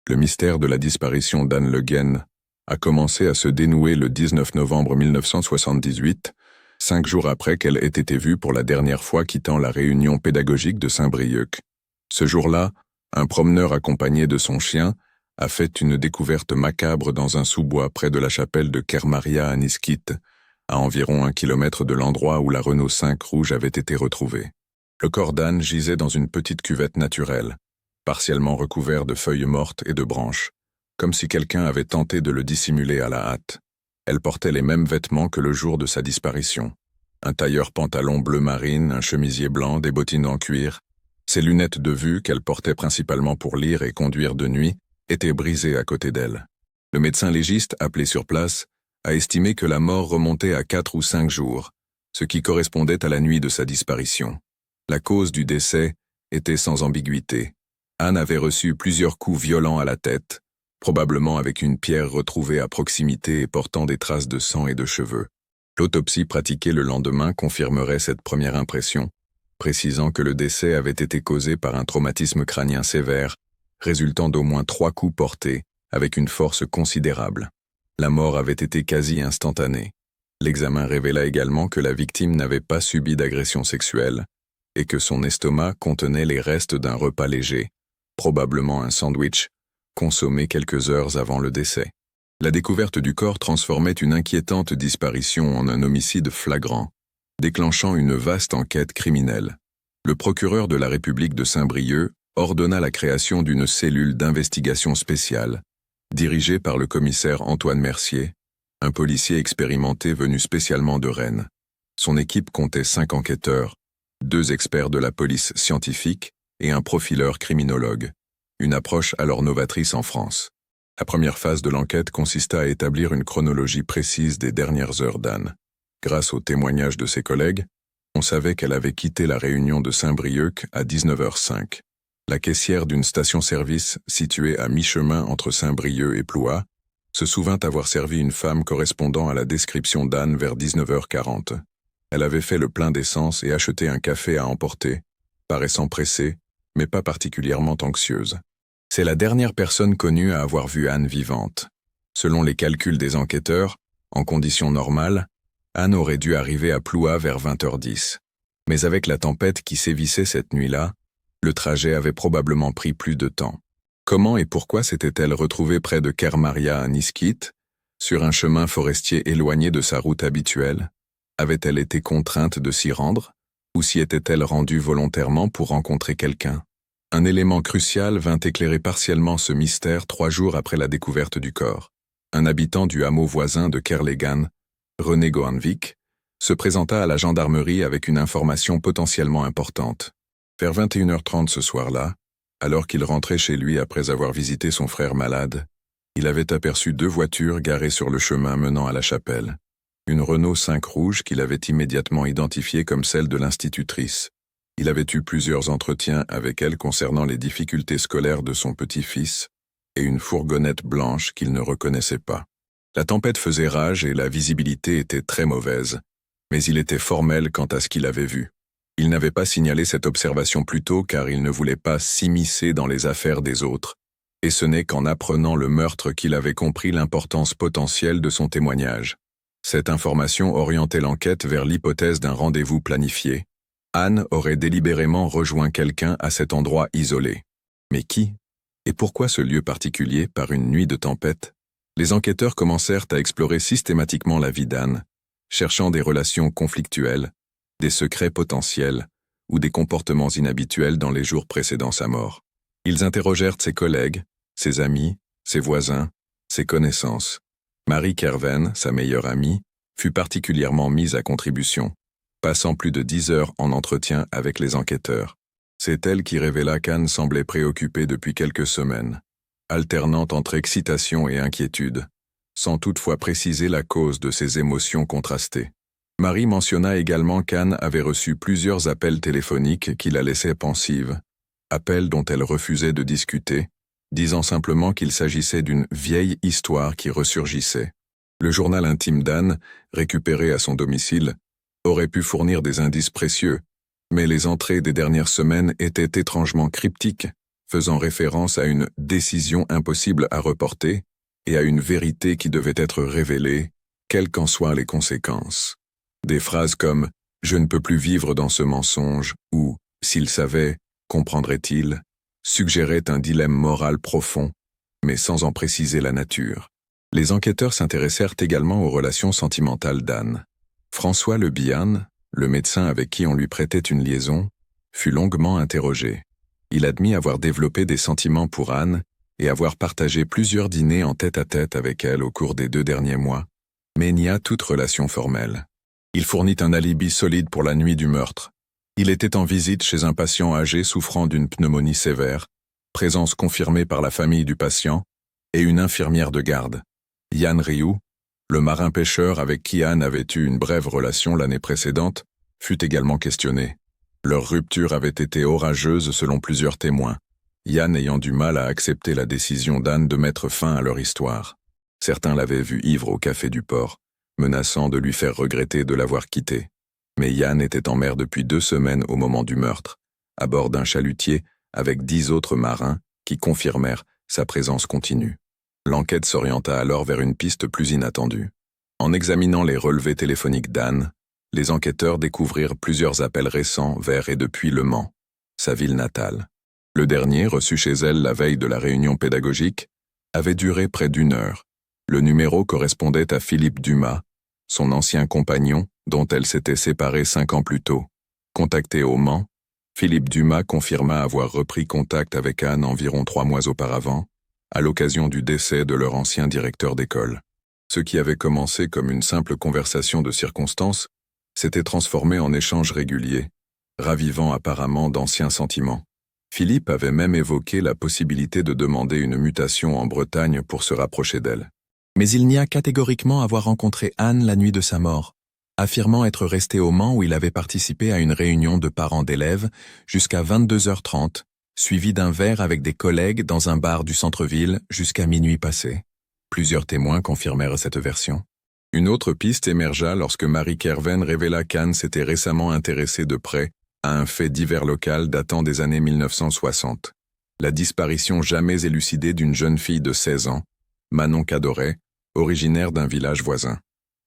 Le mystère de la disparition d'Anne Le Guen a commencé à se dénouer le 19 novembre 1978, 5 jours après qu'elle ait été vue pour la dernière fois quittant la réunion pédagogique de Saint-Brieuc. Ce jour-là, un promeneur accompagné de son chien a fait une découverte macabre dans un sous-bois près de la chapelle de Kermaria à Niskit, à environ 1 kilomètre de l'endroit où la Renault 5 rouge avait été retrouvée. Le corps d'Anne gisait dans une petite cuvette naturelle, partiellement recouvert de feuilles mortes et de branches, comme si quelqu'un avait tenté de le dissimuler à la hâte. Elle portait les mêmes vêtements que le jour de sa disparition. Un tailleur pantalon bleu marine, un chemisier blanc, des bottines en cuir. Ses lunettes de vue, qu'elle portait principalement pour lire et conduire de nuit, étaient brisées à côté d'elle. Le médecin légiste, appelé sur place, a estimé que la mort remontait à 4 ou 5 jours, ce qui correspondait à la nuit de sa disparition. La cause du décès était sans ambiguïté. Anne avait reçu plusieurs coups violents à la tête, probablement avec une pierre retrouvée à proximité et portant des traces de sang et de cheveux. L'autopsie pratiquée le lendemain confirmerait cette première impression, précisant que le décès avait été causé par un traumatisme crânien sévère, résultant d'au moins 3 coups portés, avec une force considérable. La mort avait été quasi instantanée. L'examen révéla également que la victime n'avait pas subi d'agression sexuelle, et que son estomac contenait les restes d'un repas léger, probablement un sandwich, consommé quelques heures avant le décès. La découverte du corps transformait une inquiétante disparition en un homicide flagrant, déclenchant une vaste enquête criminelle. Le procureur de la République de Saint-Brieuc ordonna la création d'une cellule d'investigation spéciale, dirigée par le commissaire Antoine Mercier, un policier expérimenté venu spécialement de Rennes. Son équipe comptait 5 enquêteurs, 2 experts de la police scientifique et un profileur criminologue, une approche alors novatrice en France. La première phase de l'enquête consista à établir une chronologie précise des dernières heures d'Anne. Grâce aux témoignages de ses collègues, on savait qu'elle avait quitté la réunion de Saint-Brieuc à 19h05. La caissière d'une station-service située à mi-chemin entre Saint-Brieuc et Ploie se souvint avoir servi une femme correspondant à la description d'Anne vers 19h40. Elle avait fait le plein d'essence et acheté un café à emporter, paraissant pressée, mais pas particulièrement anxieuse. C'est la dernière personne connue à avoir vu Anne vivante. Selon les calculs des enquêteurs, en conditions normales, Anne aurait dû arriver à Ploie vers 20h10. Mais avec la tempête qui sévissait cette nuit-là, le trajet avait probablement pris plus de temps. Comment et pourquoi s'était-elle retrouvée près de Kermaria à Niskit, sur un chemin forestier éloigné de sa route habituelle? Avait-elle été contrainte de s'y rendre, ou s'y était-elle rendue volontairement pour rencontrer quelqu'un? Un élément crucial vint éclairer partiellement ce mystère 3 jours après la découverte du corps. Un habitant du hameau voisin de Kerlegan, René Gohanvik, se présenta à la gendarmerie avec une information potentiellement importante. Vers 21h30 ce soir-là, alors qu'il rentrait chez lui après avoir visité son frère malade, il avait aperçu 2 voitures garées sur le chemin menant à la chapelle. Une Renault 5 rouge qu'il avait immédiatement identifiée comme celle de l'institutrice. Il avait eu plusieurs entretiens avec elle concernant les difficultés scolaires de son petit-fils, et une fourgonnette blanche qu'il ne reconnaissait pas. La tempête faisait rage et la visibilité était très mauvaise, mais il était formel quant à ce qu'il avait vu. Il n'avait pas signalé cette observation plus tôt car il ne voulait pas s'immiscer dans les affaires des autres, et ce n'est qu'en apprenant le meurtre qu'il avait compris l'importance potentielle de son témoignage. Cette information orientait l'enquête vers l'hypothèse d'un rendez-vous planifié. Anne aurait délibérément rejoint quelqu'un à cet endroit isolé. Mais qui? Et pourquoi ce lieu particulier par une nuit de tempête? Les enquêteurs commencèrent à explorer systématiquement la vie d'Anne, cherchant des relations conflictuelles, des secrets potentiels ou des comportements inhabituels dans les jours précédant sa mort. Ils interrogèrent ses collègues, ses amis, ses voisins, ses connaissances. Marie Kerven, sa meilleure amie, fut particulièrement mise à contribution, passant plus de 10 heures en entretien avec les enquêteurs. C'est elle qui révéla qu'Anne semblait préoccupée depuis quelques semaines, alternant entre excitation et inquiétude, sans toutefois préciser la cause de ses émotions contrastées. Marie mentionna également qu'Anne avait reçu plusieurs appels téléphoniques qui la laissaient pensive, appels dont elle refusait de discuter, disant simplement qu'il s'agissait d'une vieille histoire qui ressurgissait. Le journal intime d'Anne, récupéré à son domicile, aurait pu fournir des indices précieux, mais les entrées des dernières semaines étaient étrangement cryptiques, faisant référence à une décision impossible à reporter et à une vérité qui devait être révélée, quelles qu'en soient les conséquences. Des phrases comme « Je ne peux plus vivre dans ce mensonge » ou « S'il savait, comprendrait-il » suggéraient un dilemme moral profond, mais sans en préciser la nature. Les enquêteurs s'intéressèrent également aux relations sentimentales d'Anne. François Le Bihan, le médecin avec qui on lui prêtait une liaison, fut longuement interrogé. Il admit avoir développé des sentiments pour Anne et avoir partagé plusieurs dîners en tête-à-tête avec elle au cours des 2 derniers mois, mais n'y a toute relation formelle. Il fournit un alibi solide pour la nuit du meurtre. Il était en visite chez un patient âgé souffrant d'une pneumonie sévère, présence confirmée par la famille du patient, et une infirmière de garde. Yann Rioux, le marin-pêcheur avec qui Anne avait eu une brève relation l'année précédente, fut également questionné. Leur rupture avait été orageuse selon plusieurs témoins, Yann ayant du mal à accepter la décision d'Anne de mettre fin à leur histoire. Certains l'avaient vu ivre au café du port, menaçant de lui faire regretter de l'avoir quitté. Mais Yann était en mer depuis 2 semaines au moment du meurtre, à bord d'un chalutier avec 10 autres marins qui confirmèrent sa présence continue. L'enquête s'orienta alors vers une piste plus inattendue. En examinant les relevés téléphoniques d'Anne, les enquêteurs découvrirent plusieurs appels récents vers et depuis Le Mans, sa ville natale. Le dernier, reçu chez elle la veille de la réunion pédagogique, avait duré près d'1 heure. Le numéro correspondait à Philippe Dumas, son ancien compagnon, dont elle s'était séparée 5 ans plus tôt. Contacté au Mans, Philippe Dumas confirma avoir repris contact avec Anne environ 3 mois auparavant, à l'occasion du décès de leur ancien directeur d'école. Ce qui avait commencé comme une simple conversation de circonstance s'était transformé en échange régulier, ravivant apparemment d'anciens sentiments. Philippe avait même évoqué la possibilité de demander une mutation en Bretagne pour se rapprocher d'elle. Mais il nia catégoriquement avoir rencontré Anne la nuit de sa mort. affirmant être resté au Mans où il avait participé à une réunion de parents d'élèves jusqu'à 22h30, suivi d'un verre avec des collègues dans un bar du centre-ville jusqu'à minuit passé. Plusieurs témoins confirmèrent cette version. Une autre piste émergea lorsque Marie Kerven révéla qu'Anne s'était récemment intéressée de près à un fait divers local datant des années 1960. La disparition jamais élucidée d'une jeune fille de 16 ans, Manon Cadoret, originaire d'un village voisin.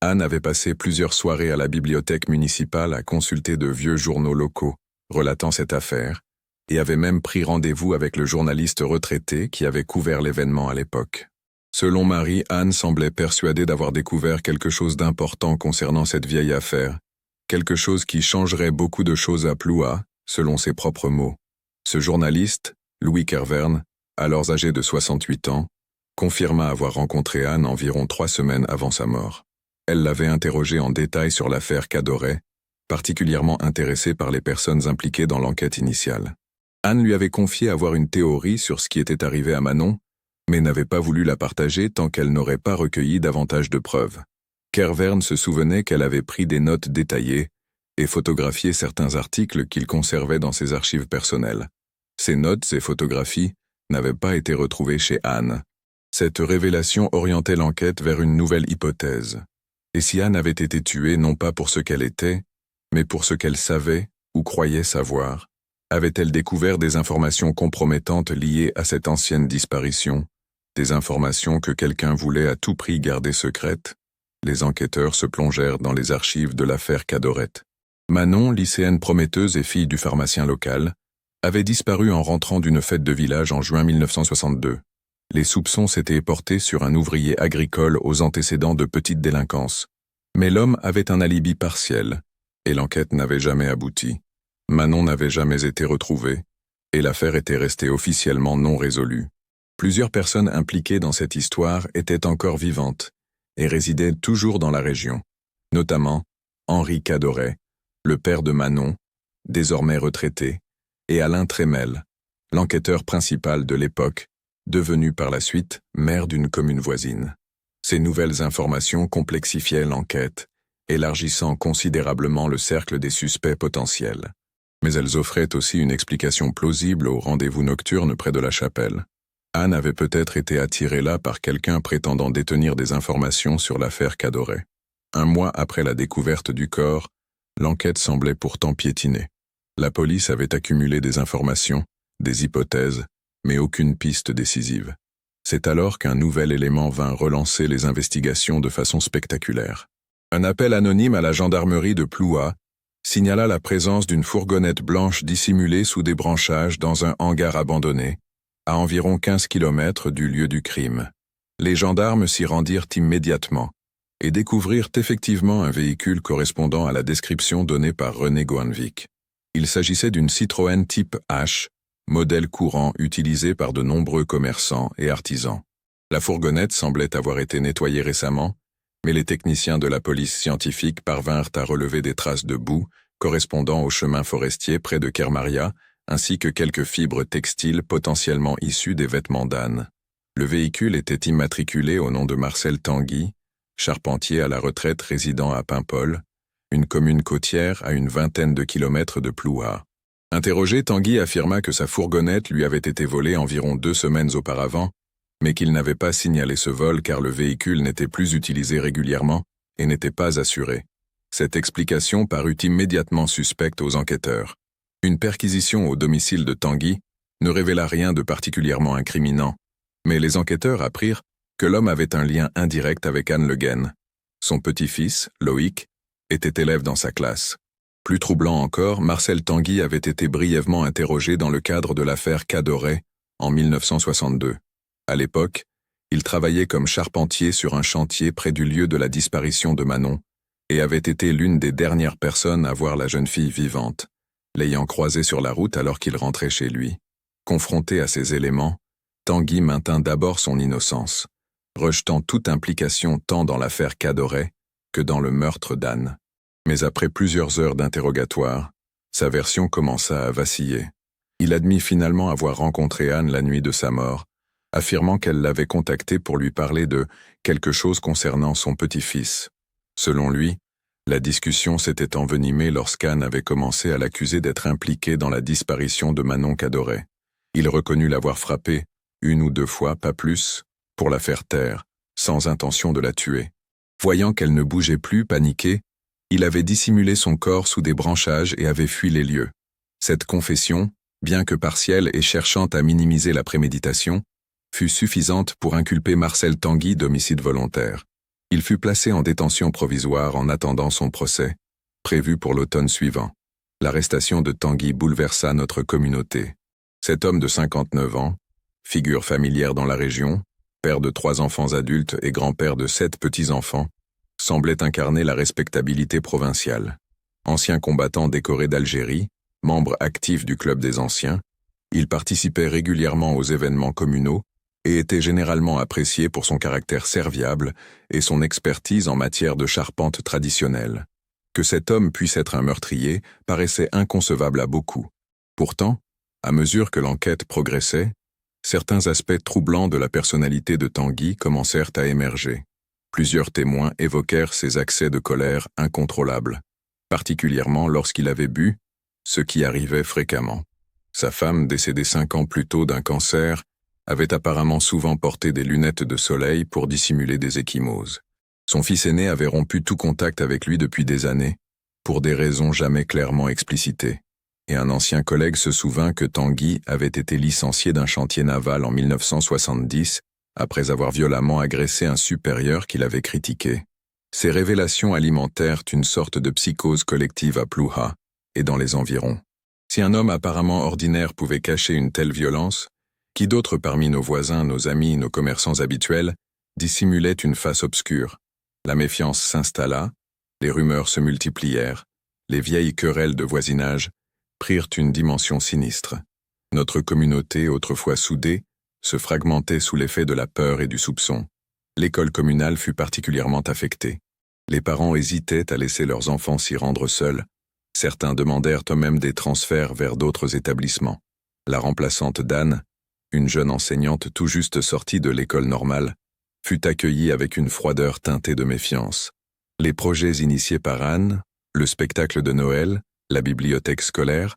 Anne avait passé plusieurs soirées à la bibliothèque municipale à consulter de vieux journaux locaux relatant cette affaire, et avait même pris rendez-vous avec le journaliste retraité qui avait couvert l'événement à l'époque. Selon Marie, Anne semblait persuadée d'avoir découvert quelque chose d'important concernant cette vieille affaire, quelque chose qui changerait beaucoup de choses à Ploua, selon ses propres mots. Ce journaliste, Louis Kervern, alors âgé de 68 ans, confirma avoir rencontré Anne environ 3 semaines avant sa mort. Elle l'avait interrogé en détail sur l'affaire Cadoret, particulièrement intéressée par les personnes impliquées dans l'enquête initiale. Anne lui avait confié avoir une théorie sur ce qui était arrivé à Manon, mais n'avait pas voulu la partager tant qu'elle n'aurait pas recueilli davantage de preuves. Kervern se souvenait qu'elle avait pris des notes détaillées et photographié certains articles qu'il conservait dans ses archives personnelles. Ces notes et photographies n'avaient pas été retrouvées chez Anne. Cette révélation orientait l'enquête vers une nouvelle hypothèse. Et si Anne avait été tuée non pas pour ce qu'elle était, mais pour ce qu'elle savait ou croyait savoir? Avait-elle découvert des informations compromettantes liées à cette ancienne disparition? Des informations que quelqu'un voulait à tout prix garder secrètes? Les enquêteurs se plongèrent dans les archives de l'affaire Cadoret. Manon, lycéenne prometteuse et fille du pharmacien local, avait disparu en rentrant d'une fête de village en juin 1962. Les soupçons s'étaient portés sur un ouvrier agricole aux antécédents de petite délinquance. Mais l'homme avait un alibi partiel, et l'enquête n'avait jamais abouti. Manon n'avait jamais été retrouvée, et l'affaire était restée officiellement non résolue. Plusieurs personnes impliquées dans cette histoire étaient encore vivantes, et résidaient toujours dans la région, notamment Henri Cadoret, le père de Manon, désormais retraité, et Alain Trémel, l'enquêteur principal de l'époque, devenu par la suite maire d'une commune voisine. Ces nouvelles informations complexifiaient l'enquête, élargissant considérablement le cercle des suspects potentiels. Mais elles offraient aussi une explication plausible au rendez-vous nocturne près de la chapelle. Anne avait peut-être été attirée là par quelqu'un prétendant détenir des informations sur l'affaire Cadoret. 1 mois après la découverte du corps, l'enquête semblait pourtant piétiner. La police avait accumulé des informations, des hypothèses, mais aucune piste décisive. C'est alors qu'un nouvel élément vint relancer les investigations de façon spectaculaire. Un appel anonyme à la gendarmerie de Ploua signala la présence d'une fourgonnette blanche dissimulée sous des branchages dans un hangar abandonné, à environ 15 km du lieu du crime. Les gendarmes s'y rendirent immédiatement et découvrirent effectivement un véhicule correspondant à la description donnée par René Gohanvik. Il s'agissait d'une Citroën type H, modèle courant utilisé par de nombreux commerçants et artisans. La fourgonnette semblait avoir été nettoyée récemment, mais les techniciens de la police scientifique parvinrent à relever des traces de boue correspondant au chemin forestier près de Kermaria, ainsi que quelques fibres textiles potentiellement issues des vêtements d'Anne. Le véhicule était immatriculé au nom de Marcel Tanguy, charpentier à la retraite résidant à Paimpol, une commune côtière à une vingtaine de kilomètres de Ploua. Interrogé, Tanguy affirma que sa fourgonnette lui avait été volée environ 2 semaines auparavant, mais qu'il n'avait pas signalé ce vol car le véhicule n'était plus utilisé régulièrement et n'était pas assuré. Cette explication parut immédiatement suspecte aux enquêteurs. Une perquisition au domicile de Tanguy ne révéla rien de particulièrement incriminant, mais les enquêteurs apprirent que l'homme avait un lien indirect avec Anne Le Guen. Son petit-fils, Loïc, était élève dans sa classe. Plus troublant encore, Marcel Tanguy avait été brièvement interrogé dans le cadre de l'affaire Cadoret en 1962. À l'époque, il travaillait comme charpentier sur un chantier près du lieu de la disparition de Manon et avait été l'une des dernières personnes à voir la jeune fille vivante, l'ayant croisée sur la route alors qu'il rentrait chez lui. Confronté à ces éléments, Tanguy maintint d'abord son innocence, rejetant toute implication tant dans l'affaire Cadoret que dans le meurtre d'Anne. Mais après plusieurs heures d'interrogatoire, sa version commença à vaciller. Il admit finalement avoir rencontré Anne la nuit de sa mort, affirmant qu'elle l'avait contacté pour lui parler de quelque chose concernant son petit-fils. Selon lui, La discussion s'était envenimée lorsqu'Anne avait commencé à l'accuser d'être impliquée dans la disparition de Manon Cadoret. Il reconnut l'avoir frappée, 1 ou 2 fois, pas plus, pour la faire taire, sans intention de la tuer. Voyant qu'elle ne bougeait plus, paniqué, il avait dissimulé son corps sous des branchages et avait fui les lieux. Cette confession, bien que partielle et cherchant à minimiser la préméditation, fut suffisante pour inculper Marcel Tanguy d'homicide volontaire. Il fut placé en détention provisoire en attendant son procès, prévu pour l'automne suivant. L'arrestation de Tanguy bouleversa notre communauté. Cet homme de 59 ans, figure familière dans la région, père de 3 enfants adultes et grand-père de 7 petits-enfants, semblait incarner la respectabilité provinciale. Ancien combattant décoré d'Algérie, membre actif du Club des Anciens, il participait régulièrement aux événements communaux et était généralement apprécié pour son caractère serviable et son expertise en matière de charpente traditionnelle. Que cet homme puisse être un meurtrier paraissait inconcevable à beaucoup. Pourtant, à mesure que l'enquête progressait, certains aspects troublants de la personnalité de Tanguy commencèrent à émerger. Plusieurs témoins évoquèrent ses accès de colère incontrôlables, particulièrement lorsqu'il avait bu, ce qui arrivait fréquemment. Sa femme, décédée 5 ans plus tôt d'un cancer, avait apparemment souvent porté des lunettes de soleil pour dissimuler des ecchymoses. Son fils aîné avait rompu tout contact avec lui depuis des années, pour des raisons jamais clairement explicitées. Et un ancien collègue se souvint que Tanguy avait été licencié d'un chantier naval en 1970, après avoir violemment agressé un supérieur qu'il avait critiqué. Ces révélations alimentèrent une sorte de psychose collective à Plouha et dans les environs. Si un homme apparemment ordinaire pouvait cacher une telle violence, qui d'autres parmi nos voisins, nos amis, nos commerçants habituels, dissimulait une face obscure? La méfiance s'installa, les rumeurs se multiplièrent, les vieilles querelles de voisinage prirent une dimension sinistre. Notre communauté, autrefois soudée, se fragmentait sous l'effet de la peur et du soupçon. L'école communale fut particulièrement affectée. Les parents hésitaient à laisser leurs enfants s'y rendre seuls. Certains demandèrent eux-mêmes des transferts vers d'autres établissements. La remplaçante d'Anne, une jeune enseignante tout juste sortie de l'école normale, fut accueillie avec une froideur teintée de méfiance. Les projets initiés par Anne, le spectacle de Noël, la bibliothèque scolaire,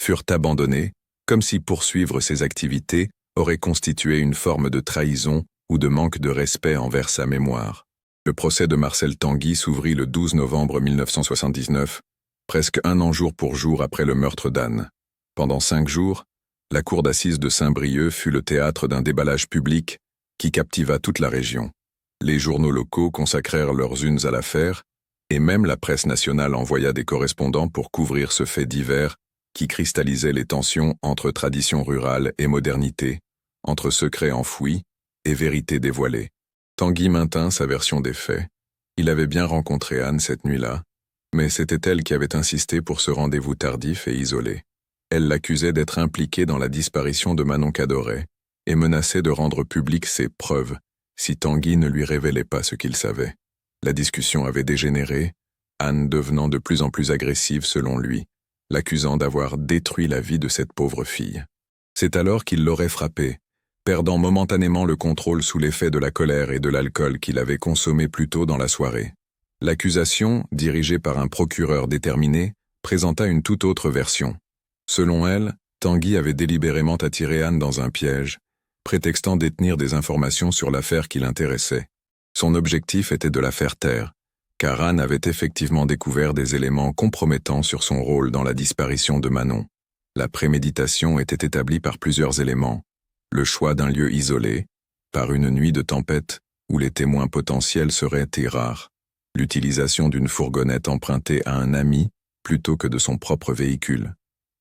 furent abandonnés, comme si poursuivre ces activités aurait constitué une forme de trahison ou de manque de respect envers sa mémoire. Le procès de Marcel Tanguy s'ouvrit le 12 novembre 1979, presque 1 an jour pour jour après le meurtre d'Anne. Pendant 5 jours, la cour d'assises de Saint-Brieuc fut le théâtre d'un déballage public qui captiva toute la région. Les journaux locaux consacrèrent leurs unes à l'affaire, et même la presse nationale envoya des correspondants pour couvrir ce fait divers qui cristallisait les tensions entre tradition rurale et modernité, entre secrets enfouis et vérité dévoilée. Tanguy maintint sa version des faits. Il avait bien rencontré Anne cette nuit-là, mais c'était elle qui avait insisté pour ce rendez-vous tardif et isolé. Elle l'accusait d'être impliquée dans la disparition de Manon Cadoret et menaçait de rendre publiques ses preuves si Tanguy ne lui révélait pas ce qu'il savait. La discussion avait dégénéré, Anne devenant de plus en plus agressive selon lui, l'accusant d'avoir détruit la vie de cette pauvre fille. C'est alors qu'il l'aurait frappée, perdant momentanément le contrôle sous l'effet de la colère et de l'alcool qu'il avait consommé plus tôt dans la soirée. L'accusation, dirigée par un procureur déterminé, présenta une toute autre version. Selon elle, Tanguy avait délibérément attiré Anne dans un piège, prétextant détenir des informations sur l'affaire qui l'intéressait. Son objectif était de la faire taire, car Anne avait effectivement découvert des éléments compromettants sur son rôle dans la disparition de Manon. La préméditation était établie par plusieurs éléments. Le choix d'un lieu isolé, par une nuit de tempête où les témoins potentiels seraient rares. L'utilisation d'une fourgonnette empruntée à un ami plutôt que de son propre véhicule.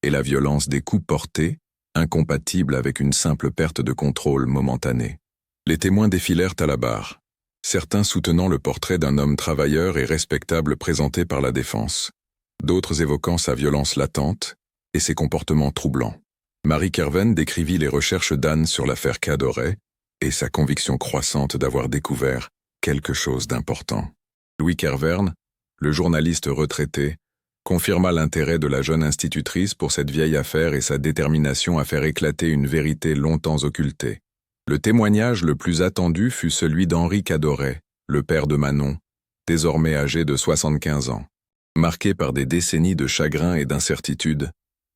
Et la violence des coups portés, incompatible avec une simple perte de contrôle momentanée. Les témoins défilèrent à la barre, certains soutenant le portrait d'un homme travailleur et respectable présenté par la défense, d'autres évoquant sa violence latente et ses comportements troublants. Marie Kerven décrivit les recherches d'Anne sur l'affaire Cadoret et sa conviction croissante d'avoir découvert quelque chose d'important. Louis Kervern, le journaliste retraité, confirma l'intérêt de la jeune institutrice pour cette vieille affaire et sa détermination à faire éclater une vérité longtemps occultée. Le témoignage le plus attendu fut celui d'Henri Cadoret, le père de Manon, désormais âgé de 75 ans. Marqué par des décennies de chagrin et d'incertitude,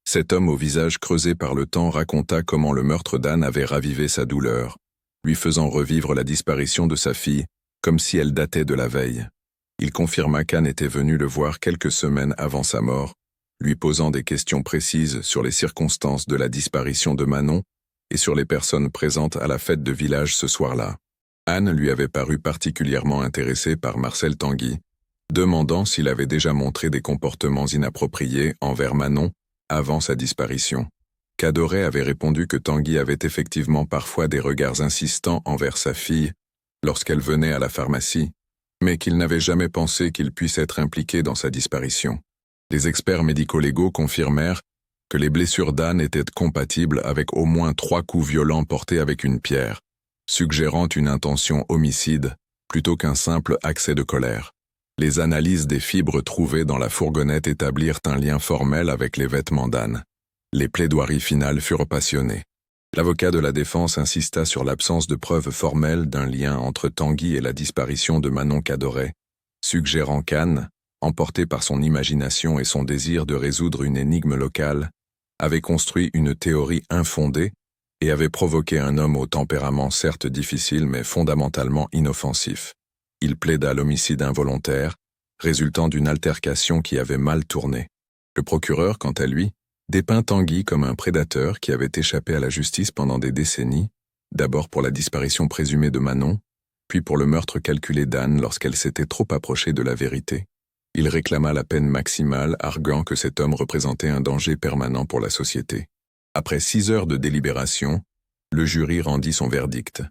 cet homme au visage creusé par le temps raconta comment le meurtre d'Anne avait ravivé sa douleur, lui faisant revivre la disparition de sa fille, comme si elle datait de la veille. Il confirma qu'Anne était venue le voir quelques semaines avant sa mort, lui posant des questions précises sur les circonstances de la disparition de Manon et sur les personnes présentes à la fête de village ce soir-là. Anne lui avait paru particulièrement intéressée par Marcel Tanguy, demandant s'il avait déjà montré des comportements inappropriés envers Manon avant sa disparition. Cadoret avait répondu que Tanguy avait effectivement parfois des regards insistants envers sa fille lorsqu'elle venait à la pharmacie, mais qu'il n'avait jamais pensé qu'il puisse être impliqué dans sa disparition. Les experts médico-légaux confirmèrent que les blessures d'Anne étaient compatibles avec au moins 3 coups violents portés avec une pierre, suggérant une intention homicide plutôt qu'un simple accès de colère. Les analyses des fibres trouvées dans la fourgonnette établirent un lien formel avec les vêtements d'Anne. Les plaidoiries finales furent passionnées. L'avocat de la défense insista sur l'absence de preuves formelles d'un lien entre Tanguy et la disparition de Manon Cadoret, suggérant qu'Anne, emportée par son imagination et son désir de résoudre une énigme locale, avait construit une théorie infondée et avait provoqué un homme au tempérament certes difficile mais fondamentalement inoffensif. Il plaida l'homicide involontaire, résultant d'une altercation qui avait mal tourné. Le procureur, quant à lui, dépeint Tanguy comme un prédateur qui avait échappé à la justice pendant des décennies, d'abord pour la disparition présumée de Manon, puis pour le meurtre calculé d'Anne lorsqu'elle s'était trop approchée de la vérité. Il réclama la peine maximale, arguant que cet homme représentait un danger permanent pour la société. Après 6 heures de délibération, le jury rendit son verdict.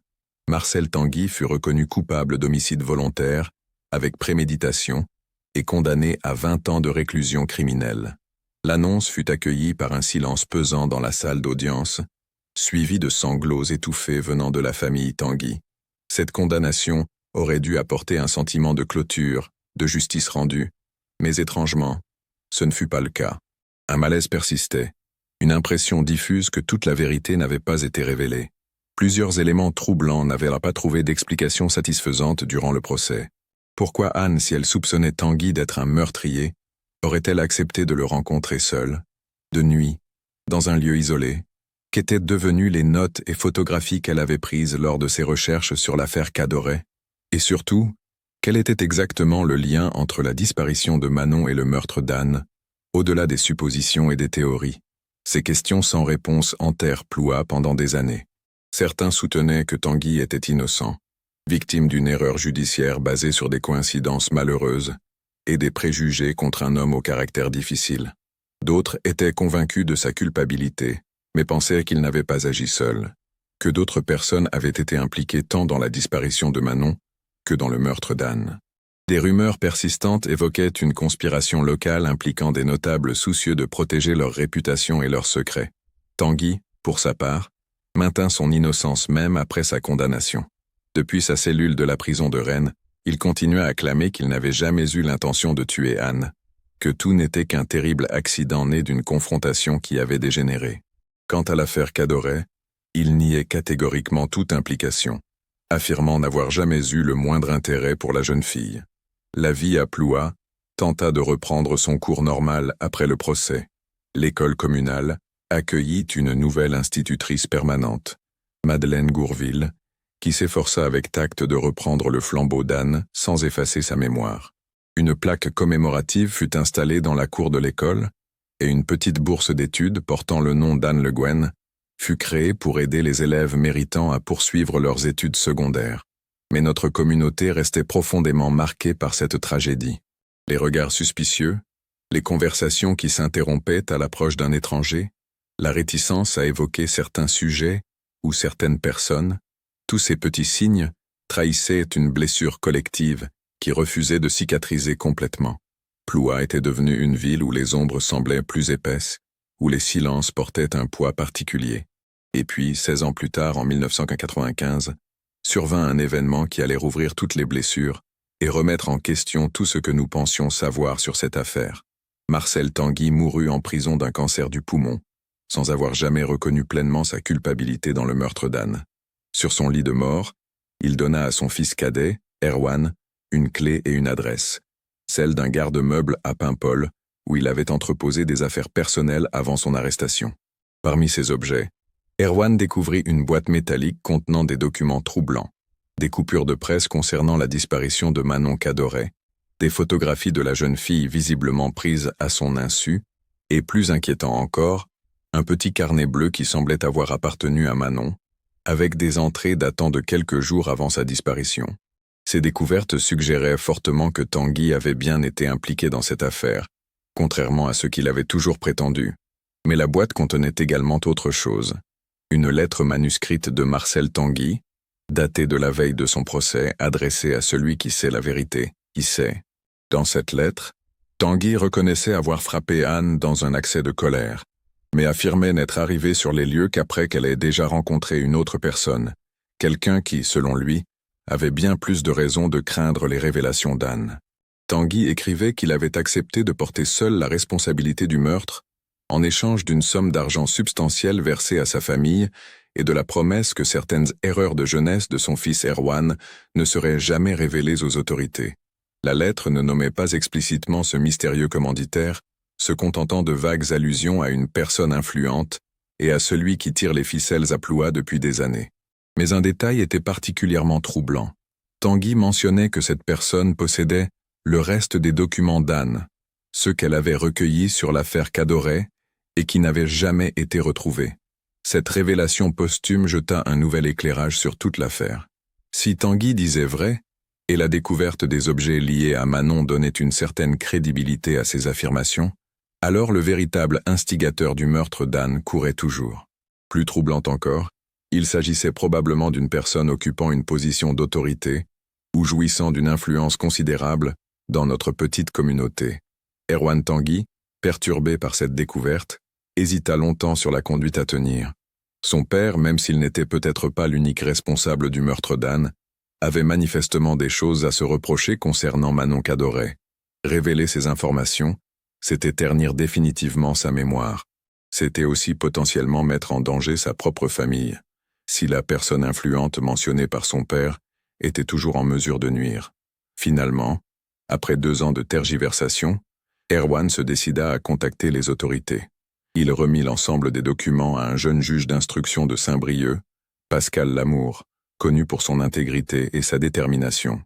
Marcel Tanguy fut reconnu coupable d'homicide volontaire, avec préméditation, et condamné à 20 ans de réclusion criminelle. L'annonce fut accueillie par un silence pesant dans la salle d'audience, suivi de sanglots étouffés venant de la famille Tanguy. Cette condamnation aurait dû apporter un sentiment de clôture, de justice rendue, mais étrangement, ce ne fut pas le cas. Un malaise persistait, une impression diffuse que toute la vérité n'avait pas été révélée. Plusieurs éléments troublants n'avaient pas trouvé d'explication satisfaisante durant le procès. Pourquoi Anne, si elle soupçonnait Tanguy d'être un meurtrier, aurait-elle accepté de le rencontrer seul, de nuit, dans un lieu isolé? Qu'étaient devenues les notes et photographies qu'elle avait prises lors de ses recherches sur l'affaire Cadoret? Et surtout, quel était exactement le lien entre la disparition de Manon et le meurtre d'Anne, au-delà des suppositions et des théories? Ces questions sans réponse hantèrent Ploua pendant des années. Certains soutenaient que Tanguy était innocent, victime d'une erreur judiciaire basée sur des coïncidences malheureuses et des préjugés contre un homme au caractère difficile. D'autres étaient convaincus de sa culpabilité, mais pensaient qu'il n'avait pas agi seul, que d'autres personnes avaient été impliquées tant dans la disparition de Manon que dans le meurtre d'Anne. Des rumeurs persistantes évoquaient une conspiration locale impliquant des notables soucieux de protéger leur réputation et leurs secrets. Tanguy, pour sa part, maintint son innocence même après sa condamnation. Depuis sa cellule de la prison de Rennes, il continua à clamer qu'il n'avait jamais eu l'intention de tuer Anne, que tout n'était qu'un terrible accident né d'une confrontation qui avait dégénéré. Quant à l'affaire Cadoret, il niait catégoriquement toute implication, affirmant n'avoir jamais eu le moindre intérêt pour la jeune fille. La vie à Ploua tenta de reprendre son cours normal après le procès. L'école communale accueillit une nouvelle institutrice permanente, Madeleine Gourville, qui s'efforça avec tact de reprendre le flambeau d'Anne sans effacer sa mémoire. Une plaque commémorative fut installée dans la cour de l'école et une petite bourse d'études portant le nom d'Anne Le Guen fut créée pour aider les élèves méritants à poursuivre leurs études secondaires. Mais notre communauté restait profondément marquée par cette tragédie. Les regards suspicieux, les conversations qui s'interrompaient à l'approche d'un étranger, la réticence à évoquer certains sujets ou certaines personnes, tous ces petits signes trahissaient une blessure collective qui refusait de cicatriser complètement. Ploua était devenue une ville où les ombres semblaient plus épaisses, où les silences portaient un poids particulier. Et puis, 16 ans plus tard, en 1995, survint un événement qui allait rouvrir toutes les blessures et remettre en question tout ce que nous pensions savoir sur cette affaire. Marcel Tanguy mourut en prison d'un cancer du poumon, sans avoir jamais reconnu pleinement sa culpabilité dans le meurtre d'Anne. Sur son lit de mort, il donna à son fils cadet, Erwan, une clé et une adresse, celle d'un garde-meuble à Paimpol, où il avait entreposé des affaires personnelles avant son arrestation. Parmi ces objets, Erwan découvrit une boîte métallique contenant des documents troublants, des coupures de presse concernant la disparition de Manon Cadoret, des photographies de la jeune fille visiblement prises à son insu, et plus inquiétant encore, un petit carnet bleu qui semblait avoir appartenu à Manon, avec des entrées datant de quelques jours avant sa disparition. Ces découvertes suggéraient fortement que Tanguy avait bien été impliqué dans cette affaire, contrairement à ce qu'il avait toujours prétendu. Mais la boîte contenait également autre chose. Une lettre manuscrite de Marcel Tanguy, datée de la veille de son procès, adressée à celui qui sait la vérité, qui sait. Dans cette lettre, Tanguy reconnaissait avoir frappé Anne dans un accès de colère, mais affirmait n'être arrivé sur les lieux qu'après qu'elle ait déjà rencontré une autre personne, quelqu'un qui, selon lui, avait bien plus de raisons de craindre les révélations d'Anne. Tanguy écrivait qu'il avait accepté de porter seul la responsabilité du meurtre en échange d'une somme d'argent substantielle versée à sa famille et de la promesse que certaines erreurs de jeunesse de son fils Erwan ne seraient jamais révélées aux autorités. La lettre ne nommait pas explicitement ce mystérieux commanditaire, se contentant de vagues allusions à une personne influente et à celui qui tire les ficelles à Ploua depuis des années. Mais un détail était particulièrement troublant. Tanguy mentionnait que cette personne possédait le reste des documents d'Anne, ceux qu'elle avait recueillis sur l'affaire Cadoret et qui n'avaient jamais été retrouvés. Cette révélation posthume jeta un nouvel éclairage sur toute l'affaire. Si Tanguy disait vrai, et la découverte des objets liés à Manon donnait une certaine crédibilité à ses affirmations, alors le véritable instigateur du meurtre d'Anne courait toujours. Plus troublant encore, il s'agissait probablement d'une personne occupant une position d'autorité ou jouissant d'une influence considérable dans notre petite communauté. Erwan Tanguy, perturbé par cette découverte, hésita longtemps sur la conduite à tenir. Son père, même s'il n'était peut-être pas l'unique responsable du meurtre d'Anne, avait manifestement des choses à se reprocher concernant Manon Cadoret. Révéler ces informations, c'était ternir définitivement sa mémoire. C'était aussi potentiellement mettre en danger sa propre famille, si la personne influente mentionnée par son père était toujours en mesure de nuire. Finalement, après 2 ans de tergiversation, Erwan se décida à contacter les autorités. Il remit l'ensemble des documents à un jeune juge d'instruction de Saint-Brieuc, Pascal Lamour, connu pour son intégrité et sa détermination.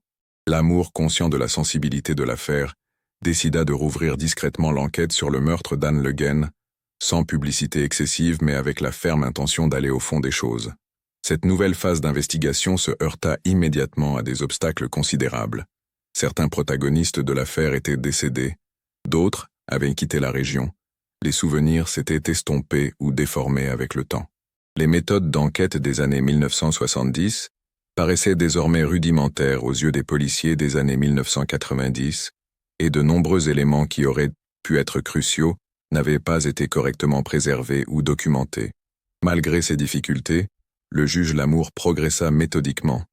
Lamour, conscient de la sensibilité de l'affaire, décida de rouvrir discrètement l'enquête sur le meurtre d'Anne Le Guen, sans publicité excessive mais avec la ferme intention d'aller au fond des choses. Cette nouvelle phase d'investigation se heurta immédiatement à des obstacles considérables. Certains protagonistes de l'affaire étaient décédés, d'autres avaient quitté la région. Les souvenirs s'étaient estompés ou déformés avec le temps. Les méthodes d'enquête des années 1970 paraissaient désormais rudimentaires aux yeux des policiers des années 1990, et de nombreux éléments qui auraient pu être cruciaux n'avaient pas été correctement préservés ou documentés. Malgré ces difficultés, le juge Lamour progressa méthodiquement.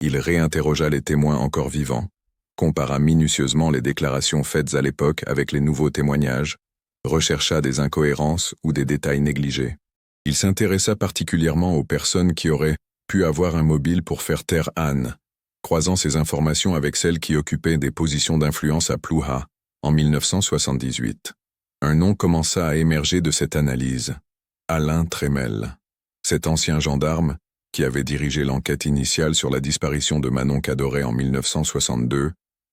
Il réinterrogea les témoins encore vivants, compara minutieusement les déclarations faites à l'époque avec les nouveaux témoignages, rechercha des incohérences ou des détails négligés. Il s'intéressa particulièrement aux personnes qui auraient pu avoir un mobile pour faire taire Anne, croisant ces informations avec celles qui occupaient des positions d'influence à Ploua, en 1978. Un nom commença à émerger de cette analyse. Alain Trémel. Cet ancien gendarme, qui avait dirigé l'enquête initiale sur la disparition de Manon Cadoret en 1962,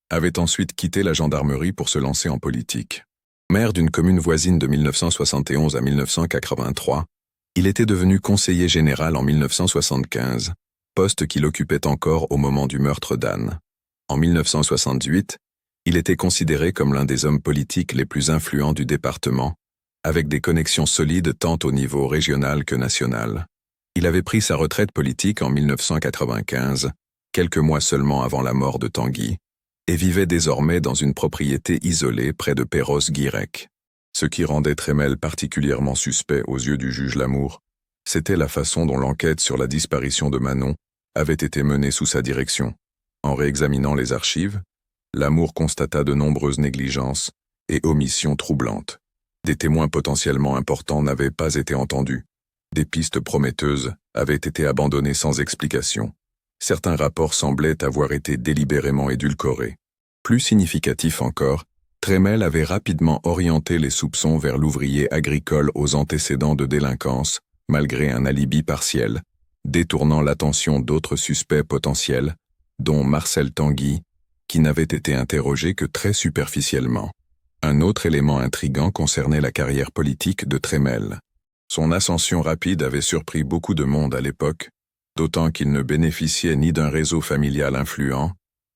avait ensuite quitté la gendarmerie pour se lancer en politique. Maire d'une commune voisine de 1971 à 1983, il était devenu conseiller général en 1975, poste qu'il occupait encore au moment du meurtre d'Anne. En 1968, il était considéré comme l'un des hommes politiques les plus influents du département, avec des connexions solides tant au niveau régional que national. Il avait pris sa retraite politique en 1995, quelques mois seulement avant la mort de Tanguy, et vivait désormais dans une propriété isolée près de Perros-Guirec. Ce qui rendait Trémel particulièrement suspect aux yeux du juge Lamour, c'était la façon dont l'enquête sur la disparition de Manon avait été menée sous sa direction. En réexaminant les archives, Lamour constata de nombreuses négligences et omissions troublantes. Des témoins potentiellement importants n'avaient pas été entendus. Des pistes prometteuses avaient été abandonnées sans explication. Certains rapports semblaient avoir été délibérément édulcorés. Plus significatif encore, Tremel avait rapidement orienté les soupçons vers l'ouvrier agricole aux antécédents de délinquance, malgré un alibi partiel, détournant l'attention d'autres suspects potentiels, dont Marcel Tanguy, qui n'avait été interrogé que très superficiellement. Un autre élément intrigant concernait la carrière politique de Tremel. Son ascension rapide avait surpris beaucoup de monde à l'époque, d'autant qu'il ne bénéficiait ni d'un réseau familial influent,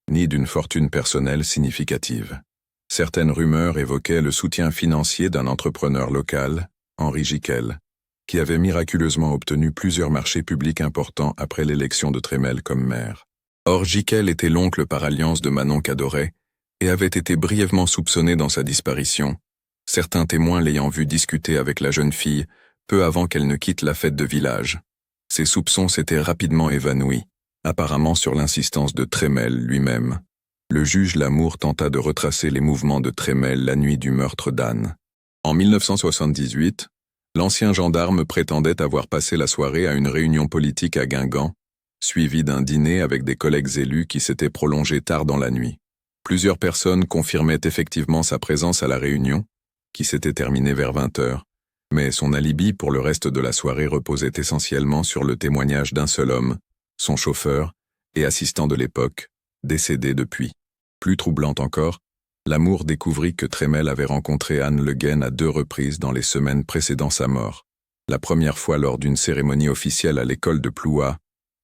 ni d'une fortune personnelle significative. Certaines rumeurs évoquaient le soutien financier d'un entrepreneur local, Henri Giquel, qui avait miraculeusement obtenu plusieurs marchés publics importants après l'élection de Tremel comme maire. Or Giquel était l'oncle par alliance de Manon Cadoret et avait été brièvement soupçonné dans sa disparition, certains témoins l'ayant vu discuter avec la jeune fille peu avant qu'elle ne quitte la fête de village. Ces soupçons s'étaient rapidement évanouis, apparemment sur l'insistance de Tremel lui-même. Le juge Lamour tenta de retracer les mouvements de Tremel la nuit du meurtre d'Anne. En 1978, l'ancien gendarme prétendait avoir passé la soirée à une réunion politique à Guingamp, suivie d'un dîner avec des collègues élus qui s'était prolongé tard dans la nuit. Plusieurs personnes confirmaient effectivement sa présence à la réunion, qui s'était terminée vers 20h, mais son alibi pour le reste de la soirée reposait essentiellement sur le témoignage d'un seul homme, son chauffeur et assistant de l'époque, décédé depuis. Plus troublante encore, Lamour découvrit que Tremel avait rencontré Anne Le Guen à 2 reprises dans les semaines précédant sa mort. La première fois lors d'une cérémonie officielle à l'école de Plouha,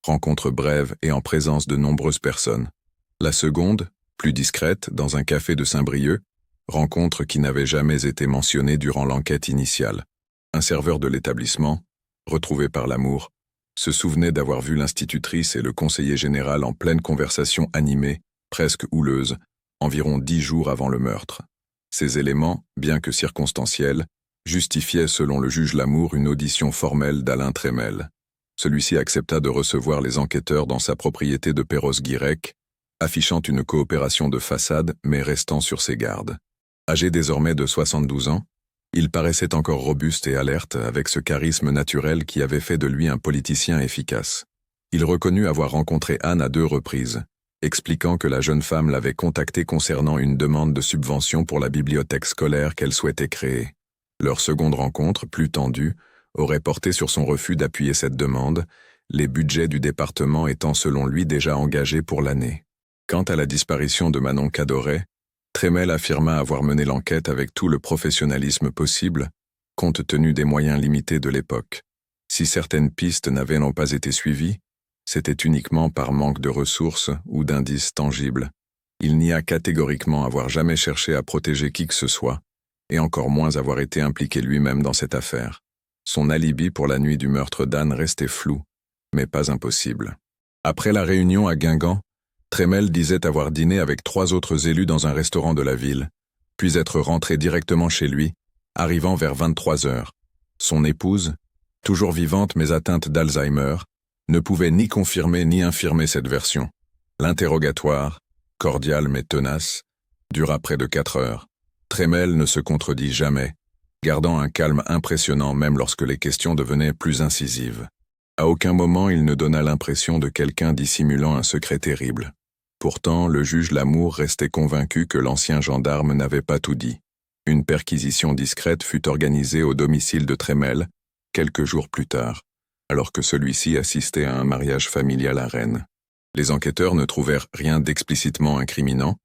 rencontre brève et en présence de nombreuses personnes. La seconde, plus discrète, dans un café de Saint-Brieuc, rencontre qui n'avait jamais été mentionnée durant l'enquête initiale. Un serveur de l'établissement, retrouvé par Lamour, se souvenait d'avoir vu l'institutrice et le conseiller général en pleine conversation animée, presque houleuse, environ 10 jours avant le meurtre. Ces éléments, bien que circonstanciels, justifiaient selon le juge Lamour une audition formelle d'Alain Tremel. Celui-ci accepta de recevoir les enquêteurs dans sa propriété de Perros-Guirec, affichant une coopération de façade mais restant sur ses gardes. Âgé désormais de 72 ans, il paraissait encore robuste et alerte avec ce charisme naturel qui avait fait de lui un politicien efficace. Il reconnut avoir rencontré Anne à 2 reprises, expliquant que la jeune femme l'avait contacté concernant une demande de subvention pour la bibliothèque scolaire qu'elle souhaitait créer. Leur seconde rencontre, plus tendue, aurait porté sur son refus d'appuyer cette demande, les budgets du département étant selon lui déjà engagés pour l'année. Quant à la disparition de Manon Cadoret, Tremel affirma avoir mené l'enquête avec tout le professionnalisme possible, compte tenu des moyens limités de l'époque. Si certaines pistes n'avaient pas été suivies, c'était uniquement par manque de ressources ou d'indices tangibles. Il nia catégoriquement avoir jamais cherché à protéger qui que ce soit, et encore moins avoir été impliqué lui-même dans cette affaire. Son alibi pour la nuit du meurtre d'Anne restait flou, mais pas impossible. Après la réunion à Guingamp, Tremel disait avoir dîné avec 3 autres élus dans un restaurant de la ville, puis être rentré directement chez lui, arrivant vers 23h. Son épouse, toujours vivante mais atteinte d'Alzheimer, ne pouvait ni confirmer ni infirmer cette version. L'interrogatoire, cordial mais tenace, dura près de 4 heures. Tremel ne se contredit jamais, gardant un calme impressionnant même lorsque les questions devenaient plus incisives. À aucun moment il ne donna l'impression de quelqu'un dissimulant un secret terrible. Pourtant, le juge Lamour restait convaincu que l'ancien gendarme n'avait pas tout dit. Une perquisition discrète fut organisée au domicile de Tremel, quelques jours plus tard, alors que celui-ci assistait à un mariage familial à Rennes. Les enquêteurs ne trouvèrent rien d'explicitement incriminant,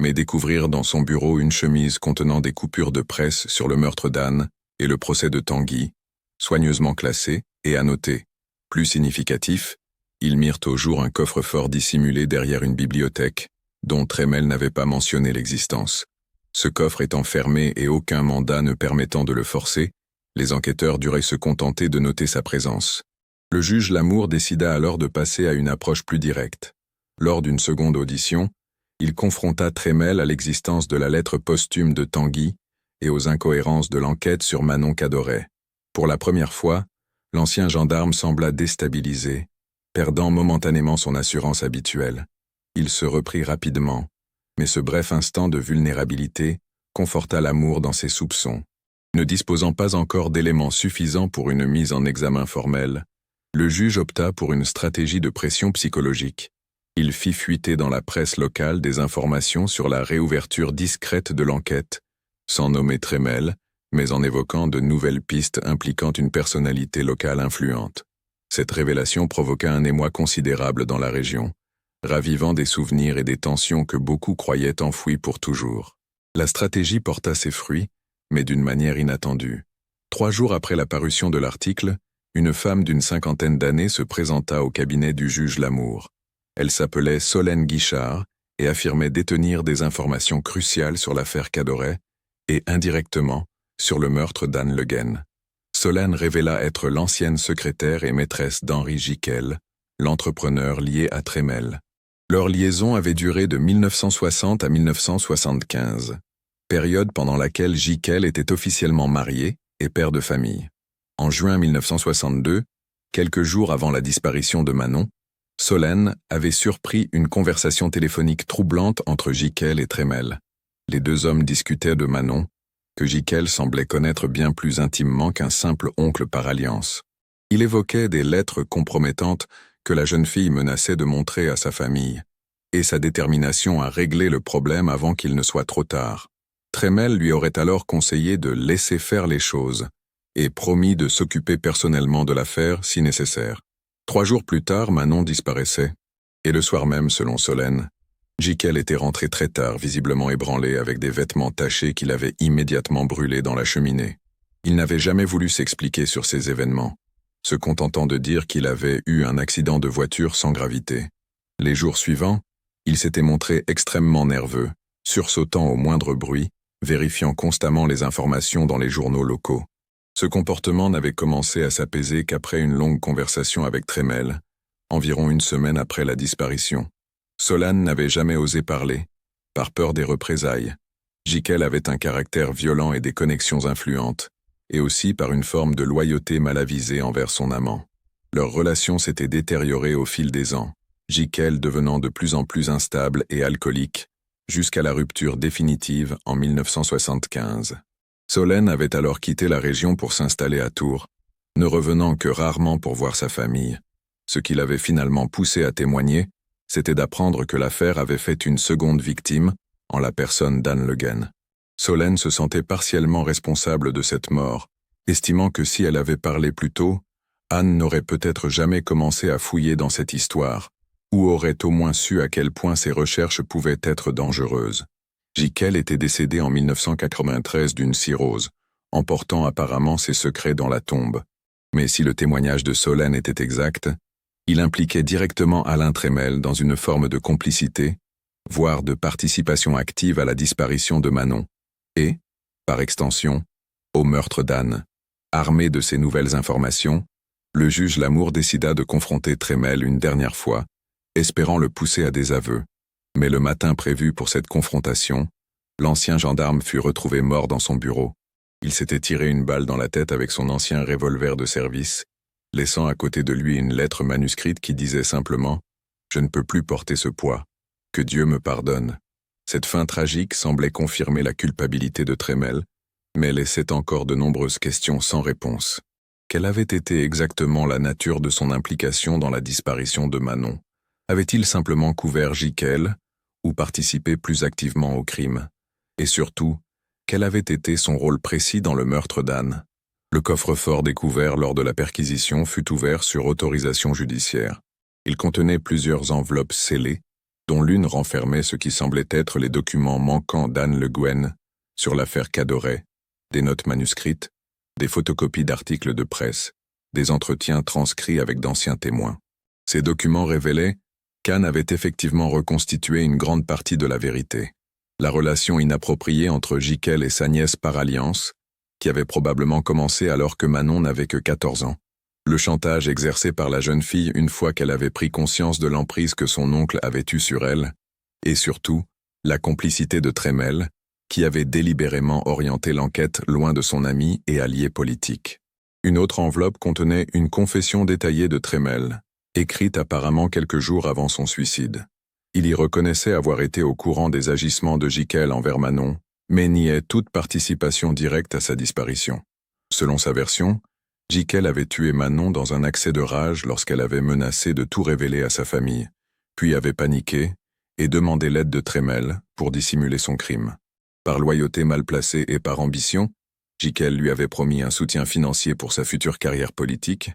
mais découvrirent dans son bureau une chemise contenant des coupures de presse sur le meurtre d'Anne et le procès de Tanguy, soigneusement classés et annotés. Plus significatif, ils mirent au jour un coffre-fort dissimulé derrière une bibliothèque, dont Tremel n'avait pas mentionné l'existence. Ce coffre étant fermé et aucun mandat ne permettant de le forcer, les enquêteurs duraient se contenter de noter sa présence. Le juge Lamour décida alors de passer à une approche plus directe. Lors d'une seconde audition, il confronta Tremel à l'existence de la lettre posthume de Tanguy et aux incohérences de l'enquête sur Manon Cadoret. Pour la première fois, l'ancien gendarme sembla déstabilisé, perdant momentanément son assurance habituelle. Il se reprit rapidement, mais ce bref instant de vulnérabilité conforta Lamour dans ses soupçons. Ne disposant pas encore d'éléments suffisants pour une mise en examen formelle, le juge opta pour une stratégie de pression psychologique. Il fit fuiter dans la presse locale des informations sur la réouverture discrète de l'enquête, sans nommer Tremel, mais en évoquant de nouvelles pistes impliquant une personnalité locale influente. Cette révélation provoqua un émoi considérable dans la région, ravivant des souvenirs et des tensions que beaucoup croyaient enfouis pour toujours. La stratégie porta ses fruits, mais d'une manière inattendue. 3 jours après la parution de l'article, une femme d'une 50aine d'années se présenta au cabinet du juge Lamour. Elle s'appelait Solène Guichard et affirmait détenir des informations cruciales sur l'affaire Cadoret et, indirectement, sur le meurtre d'Anne Le Guen. Solène révéla être l'ancienne secrétaire et maîtresse d'Henri Giquel, l'entrepreneur lié à Tremel. Leur liaison avait duré de 1960 à 1975, période pendant laquelle Giquel était officiellement marié et père de famille. En juin 1962, quelques jours avant la disparition de Manon, Solène avait surpris une conversation téléphonique troublante entre Giquel et Tremel. Les 2 hommes discutaient de Manon, que Giquel semblait connaître bien plus intimement qu'un simple oncle par alliance. Il évoquait des lettres compromettantes que la jeune fille menaçait de montrer à sa famille, et sa détermination à régler le problème avant qu'il ne soit trop tard. Tremel lui aurait alors conseillé de laisser faire les choses, et promis de s'occuper personnellement de l'affaire si nécessaire. 3 jours plus tard, Manon disparaissait, et le soir même, selon Solène, Giquel était rentré très tard, visiblement ébranlé, avec des vêtements tachés qu'il avait immédiatement brûlés dans la cheminée. Il n'avait jamais voulu s'expliquer sur ces événements, se contentant de dire qu'il avait eu un accident de voiture sans gravité. Les jours suivants, il s'était montré extrêmement nerveux, sursautant au moindre bruit, vérifiant constamment les informations dans les journaux locaux. Ce comportement n'avait commencé à s'apaiser qu'après une longue conversation avec Tremel, environ 1 semaine après la disparition. Solène n'avait jamais osé parler, par peur des représailles. Giquel avait un caractère violent et des connexions influentes, et aussi par une forme de loyauté mal avisée envers son amant. Leur relation s'était détériorée au fil des ans, Giquel devenant de plus en plus instable et alcoolique, jusqu'à la rupture définitive en 1975. Solène avait alors quitté la région pour s'installer à Tours, ne revenant que rarement pour voir sa famille. Ce qui l'avait finalement poussé à témoigner, c'était d'apprendre que l'affaire avait fait une seconde victime, en la personne d'Anne Le Guen. Solène se sentait partiellement responsable de cette mort, estimant que si elle avait parlé plus tôt, Anne n'aurait peut-être jamais commencé à fouiller dans cette histoire, ou aurait au moins su à quel point ses recherches pouvaient être dangereuses. Giquel était décédé en 1993 d'une cirrhose, emportant apparemment ses secrets dans la tombe. Mais si le témoignage de Solène était exact, il impliquait directement Alain Tremel dans une forme de complicité, voire de participation active à la disparition de Manon, et, par extension, au meurtre d'Anne. Armé de ces nouvelles informations, le juge Lamour décida de confronter Tremel une dernière fois, espérant le pousser à des aveux. Mais le matin prévu pour cette confrontation, l'ancien gendarme fut retrouvé mort dans son bureau. Il s'était tiré une balle dans la tête avec son ancien revolver de service, laissant à côté de lui une lettre manuscrite qui disait simplement « Je ne peux plus porter ce poids. Que Dieu me pardonne ». Cette fin tragique semblait confirmer la culpabilité de Tremel, mais laissait encore de nombreuses questions sans réponse. Quelle avait été exactement la nature de son implication dans la disparition de Manon? Avait-il simplement couvert Giquel, ou participé plus activement au crime? Et surtout, quel avait été son rôle précis dans le meurtre d'Anne? Le coffre-fort découvert lors de la perquisition fut ouvert sur autorisation judiciaire. Il contenait plusieurs enveloppes scellées, dont l'une renfermait ce qui semblait être les documents manquants d'Anne Le Guen sur l'affaire Cadoret, des notes manuscrites, des photocopies d'articles de presse, des entretiens transcrits avec d'anciens témoins. Ces documents révélaient qu'Anne avait effectivement reconstitué une grande partie de la vérité. La relation inappropriée entre Giquel et sa nièce par alliance, qui avait probablement commencé alors que Manon n'avait que 14 ans. Le chantage exercé par la jeune fille une fois qu'elle avait pris conscience de l'emprise que son oncle avait eue sur elle, et surtout, la complicité de Tremel, qui avait délibérément orienté l'enquête loin de son ami et allié politique. Une autre enveloppe contenait une confession détaillée de Tremel, écrite apparemment quelques jours avant son suicide. Il y reconnaissait avoir été au courant des agissements de Giquel envers Manon, mais niait toute participation directe à sa disparition. Selon sa version, Giquel avait tué Manon dans un accès de rage lorsqu'elle avait menacé de tout révéler à sa famille, puis avait paniqué et demandé l'aide de Tremel pour dissimuler son crime. Par loyauté mal placée et par ambition, Jekyll lui avait promis un soutien financier pour sa future carrière politique.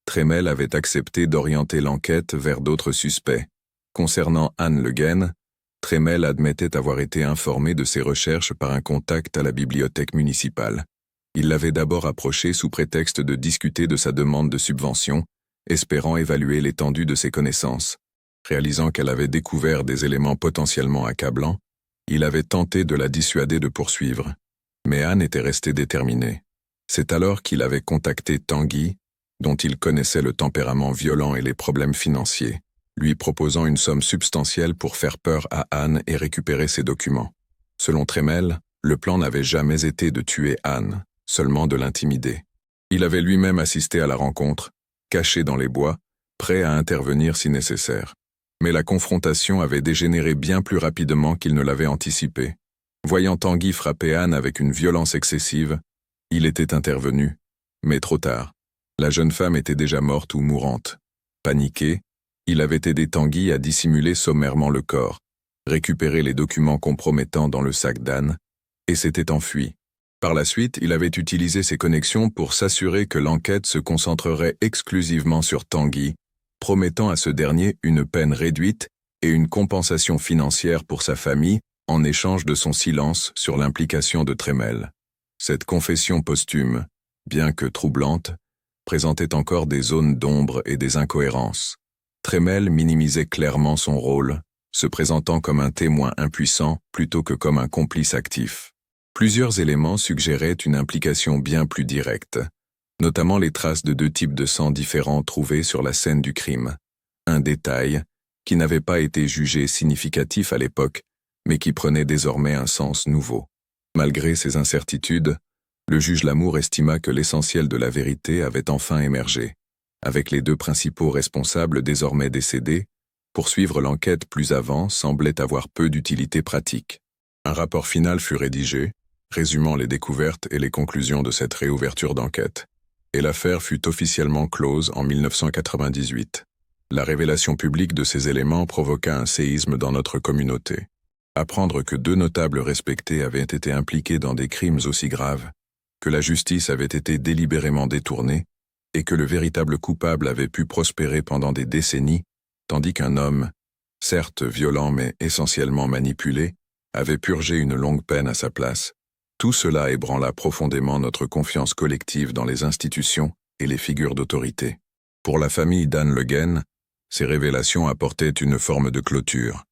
Tremel avait accepté d'orienter l'enquête vers d'autres suspects. Concernant Anne Le Guen, Tremel admettait avoir été informé de ses recherches par un contact à la bibliothèque municipale. Il l'avait d'abord approché sous prétexte de discuter de sa demande de subvention, espérant évaluer l'étendue de ses connaissances. Réalisant qu'elle avait découvert des éléments potentiellement accablants, il avait tenté de la dissuader de poursuivre. Mais Anne était restée déterminée. C'est alors qu'il avait contacté Tanguy, dont il connaissait le tempérament violent et les problèmes financiers, lui proposant une somme substantielle pour faire peur à Anne et récupérer ses documents. Selon Tremel, le plan n'avait jamais été de tuer Anne, seulement de l'intimider. Il avait lui-même assisté à la rencontre, caché dans les bois, prêt à intervenir si nécessaire. Mais la confrontation avait dégénéré bien plus rapidement qu'il ne l'avait anticipé. Voyant Tanguy frapper Anne avec une violence excessive, il était intervenu, mais trop tard. La jeune femme était déjà morte ou mourante. Paniqué, il avait aidé Tanguy à dissimuler sommairement le corps, récupéré les documents compromettants dans le sac d'Anne, et s'était enfui. Par la suite, il avait utilisé ses connexions pour s'assurer que l'enquête se concentrerait exclusivement sur Tanguy, promettant à ce dernier une peine réduite et une compensation financière pour sa famille en échange de son silence sur l'implication de Tremel. Cette confession posthume, bien que troublante, présentait encore des zones d'ombre et des incohérences. Tremel minimisait clairement son rôle, se présentant comme un témoin impuissant plutôt que comme un complice actif. Plusieurs éléments suggéraient une implication bien plus directe, notamment les traces de 2 types de sang différents trouvés sur la scène du crime. Un détail qui n'avait pas été jugé significatif à l'époque, mais qui prenait désormais un sens nouveau. Malgré ces incertitudes, le juge Lamour estima que l'essentiel de la vérité avait enfin émergé. Avec les 2 principaux responsables désormais décédés, poursuivre l'enquête plus avant semblait avoir peu d'utilité pratique. Un rapport final fut rédigé, résumant les découvertes et les conclusions de cette réouverture d'enquête, et l'affaire fut officiellement close en 1998. La révélation publique de ces éléments provoqua un séisme dans notre communauté. Apprendre que 2 notables respectés avaient été impliqués dans des crimes aussi graves, que la justice avait été délibérément détournée, et que le véritable coupable avait pu prospérer pendant des décennies, tandis qu'un homme, certes violent mais essentiellement manipulé, avait purgé une longue peine à sa place. Tout cela ébranla profondément notre confiance collective dans les institutions et les figures d'autorité. Pour la famille d'Anne Le Guen, ces révélations apportaient une forme de clôture,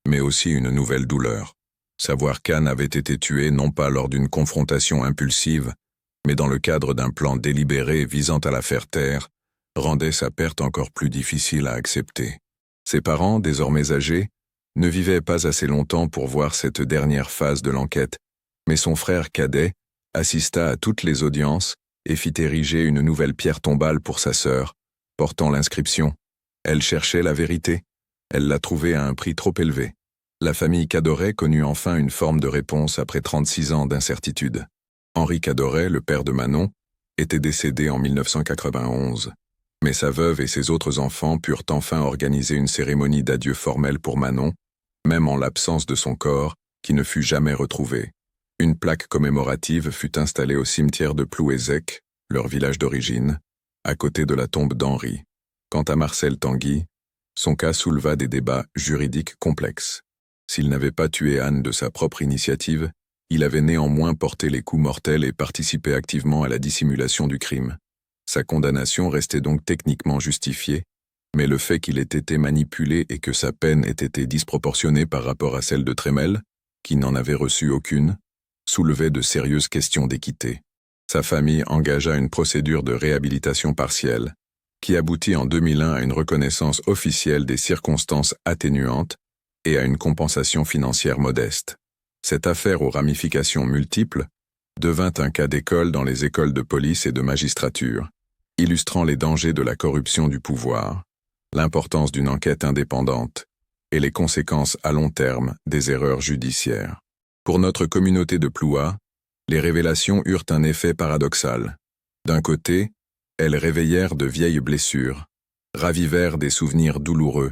mais aussi une nouvelle douleur. Savoir qu'Anne avait été tuée non pas lors d'une confrontation impulsive, mais dans le cadre d'un plan délibéré visant à la faire taire, rendait sa perte encore plus difficile à accepter. Ses parents, désormais âgés, ne vivaient pas assez longtemps pour voir cette dernière phase de l'enquête, mais son frère cadet assista à toutes les audiences et fit ériger une nouvelle pierre tombale pour sa sœur, portant l'inscription « Elle cherchait la vérité ». Elle l'a trouvée à un prix trop élevé. La famille Cadoret connut enfin une forme de réponse après 36 ans d'incertitude. Henri Cadoret, le père de Manon, était décédé en 1991, mais sa veuve et ses autres enfants purent enfin organiser une cérémonie d'adieu formelle pour Manon, même en l'absence de son corps, qui ne fut jamais retrouvé. Une plaque commémorative fut installée au cimetière de Plouézec, leur village d'origine, à côté de la tombe d'Henri. Quant à Marcel Tanguy, son cas souleva des débats juridiques complexes. S'il n'avait pas tué Anne de sa propre initiative, il avait néanmoins porté les coups mortels et participé activement à la dissimulation du crime. Sa condamnation restait donc techniquement justifiée, mais le fait qu'il ait été manipulé et que sa peine ait été disproportionnée par rapport à celle de Tremel, qui n'en avait reçu aucune, soulevait de sérieuses questions d'équité. Sa famille engagea une procédure de réhabilitation partielle, qui aboutit en 2001 à une reconnaissance officielle des circonstances atténuantes et à une compensation financière modeste. Cette affaire aux ramifications multiples devint un cas d'école dans les écoles de police et de magistrature, illustrant les dangers de la corruption du pouvoir, l'importance d'une enquête indépendante et les conséquences à long terme des erreurs judiciaires. Pour notre communauté de Ploua, les révélations eurent un effet paradoxal. D'un côté, elles réveillèrent de vieilles blessures, ravivèrent des souvenirs douloureux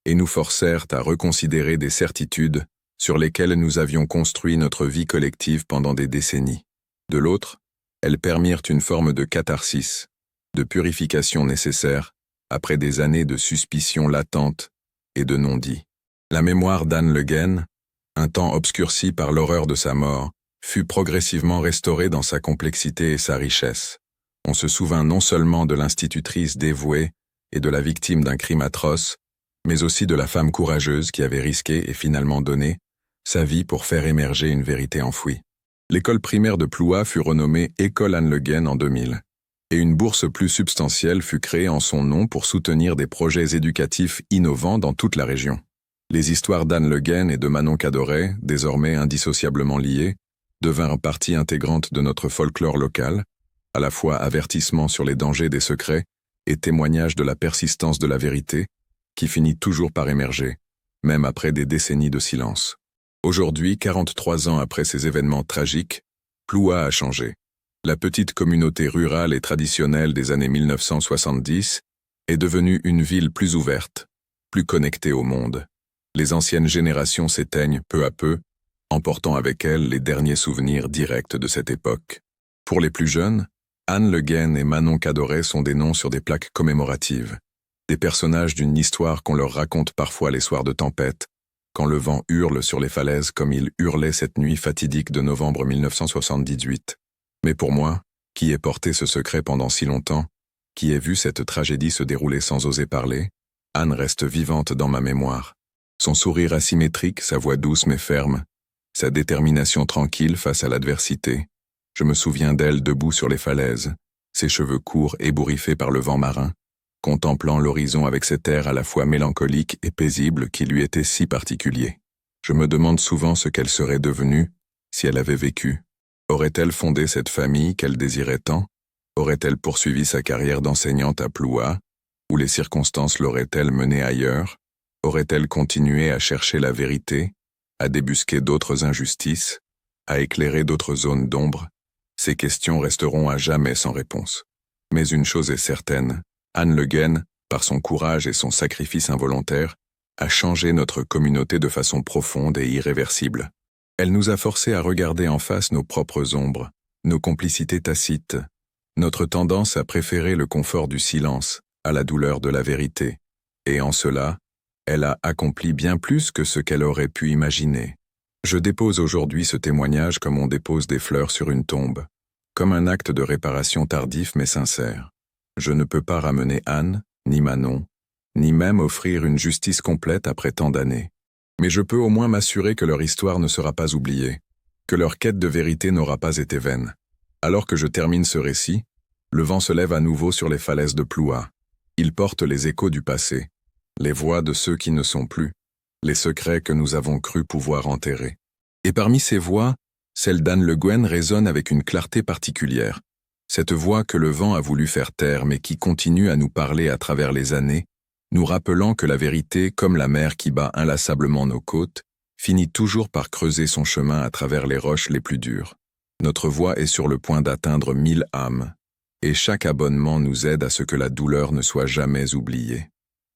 et nous forcèrent à reconsidérer des certitudes sur lesquelles nous avions construit notre vie collective pendant des décennies. De l'autre, elles permirent une forme de catharsis, de purification nécessaire après des années de suspicion latente et de non-dit. La mémoire d'Anne Le Guen, un temps obscurci par l'horreur de sa mort, fut progressivement restaurée dans sa complexité et sa richesse. On se souvint non seulement de l'institutrice dévouée et de la victime d'un crime atroce, mais aussi de la femme courageuse qui avait risqué et finalement donné sa vie pour faire émerger une vérité enfouie. L'école primaire de Ploua fut renommée École Anne Le Guen en 2000, et une bourse plus substantielle fut créée en son nom pour soutenir des projets éducatifs innovants dans toute la région. Les histoires d'Anne Le Guen et de Manon Cadoret, désormais indissociablement liées, devinrent partie intégrante de notre folklore local, à la fois avertissement sur les dangers des secrets et témoignage de la persistance de la vérité, qui finit toujours par émerger, même après des décennies de silence. Aujourd'hui, 43 ans après ces événements tragiques, Ploua a changé. La petite communauté rurale et traditionnelle des années 1970 est devenue une ville plus ouverte, plus connectée au monde. Les anciennes générations s'éteignent peu à peu, emportant avec elles les derniers souvenirs directs de cette époque. Pour les plus jeunes, Anne Le Guen et Manon Cadoret sont des noms sur des plaques commémoratives, des personnages d'une histoire qu'on leur raconte parfois les soirs de tempête, quand le vent hurle sur les falaises comme il hurlait cette nuit fatidique de novembre 1978. Mais pour moi, qui ai porté ce secret pendant si longtemps, qui ai vu cette tragédie se dérouler sans oser parler, Anne reste vivante dans ma mémoire. Son sourire asymétrique, sa voix douce mais ferme, sa détermination tranquille face à l'adversité. Je me souviens d'elle debout sur les falaises, ses cheveux courts ébouriffés par le vent marin, contemplant l'horizon avec cet air à la fois mélancolique et paisible qui lui était si particulier. Je me demande souvent ce qu'elle serait devenue si elle avait vécu. Aurait-elle fondé cette famille qu'elle désirait tant? Aurait-elle poursuivi sa carrière d'enseignante à Ploua? Ou les circonstances l'auraient-elles menée ailleurs? Aurait-elle continué à chercher la vérité, à débusquer d'autres injustices, à éclairer d'autres zones d'ombre? Ces questions resteront à jamais sans réponse. Mais une chose est certaine, Anne Le Guen, par son courage et son sacrifice involontaire, a changé notre communauté de façon profonde et irréversible. Elle nous a forcés à regarder en face nos propres ombres, nos complicités tacites, notre tendance à préférer le confort du silence à la douleur de la vérité, et en cela, elle a accompli bien plus que ce qu'elle aurait pu imaginer. Je dépose aujourd'hui ce témoignage comme on dépose des fleurs sur une tombe, comme un acte de réparation tardif mais sincère. Je ne peux pas ramener Anne, ni Manon, ni même offrir une justice complète après tant d'années. Mais je peux au moins m'assurer que leur histoire ne sera pas oubliée, que leur quête de vérité n'aura pas été vaine. Alors que je termine ce récit, le vent se lève à nouveau sur les falaises de Ploua. Il porte les échos du passé, les voix de ceux qui ne sont plus, les secrets que nous avons cru pouvoir enterrer. Et parmi ces voix, celle d'Anne Le Guen résonne avec une clarté particulière. Cette voix que le vent a voulu faire taire mais qui continue à nous parler à travers les années, nous rappelant que la vérité, comme la mer qui bat inlassablement nos côtes, finit toujours par creuser son chemin à travers les roches les plus dures. Notre voix est sur le point d'atteindre 1000 âmes, et chaque abonnement nous aide à ce que la douleur ne soit jamais oubliée.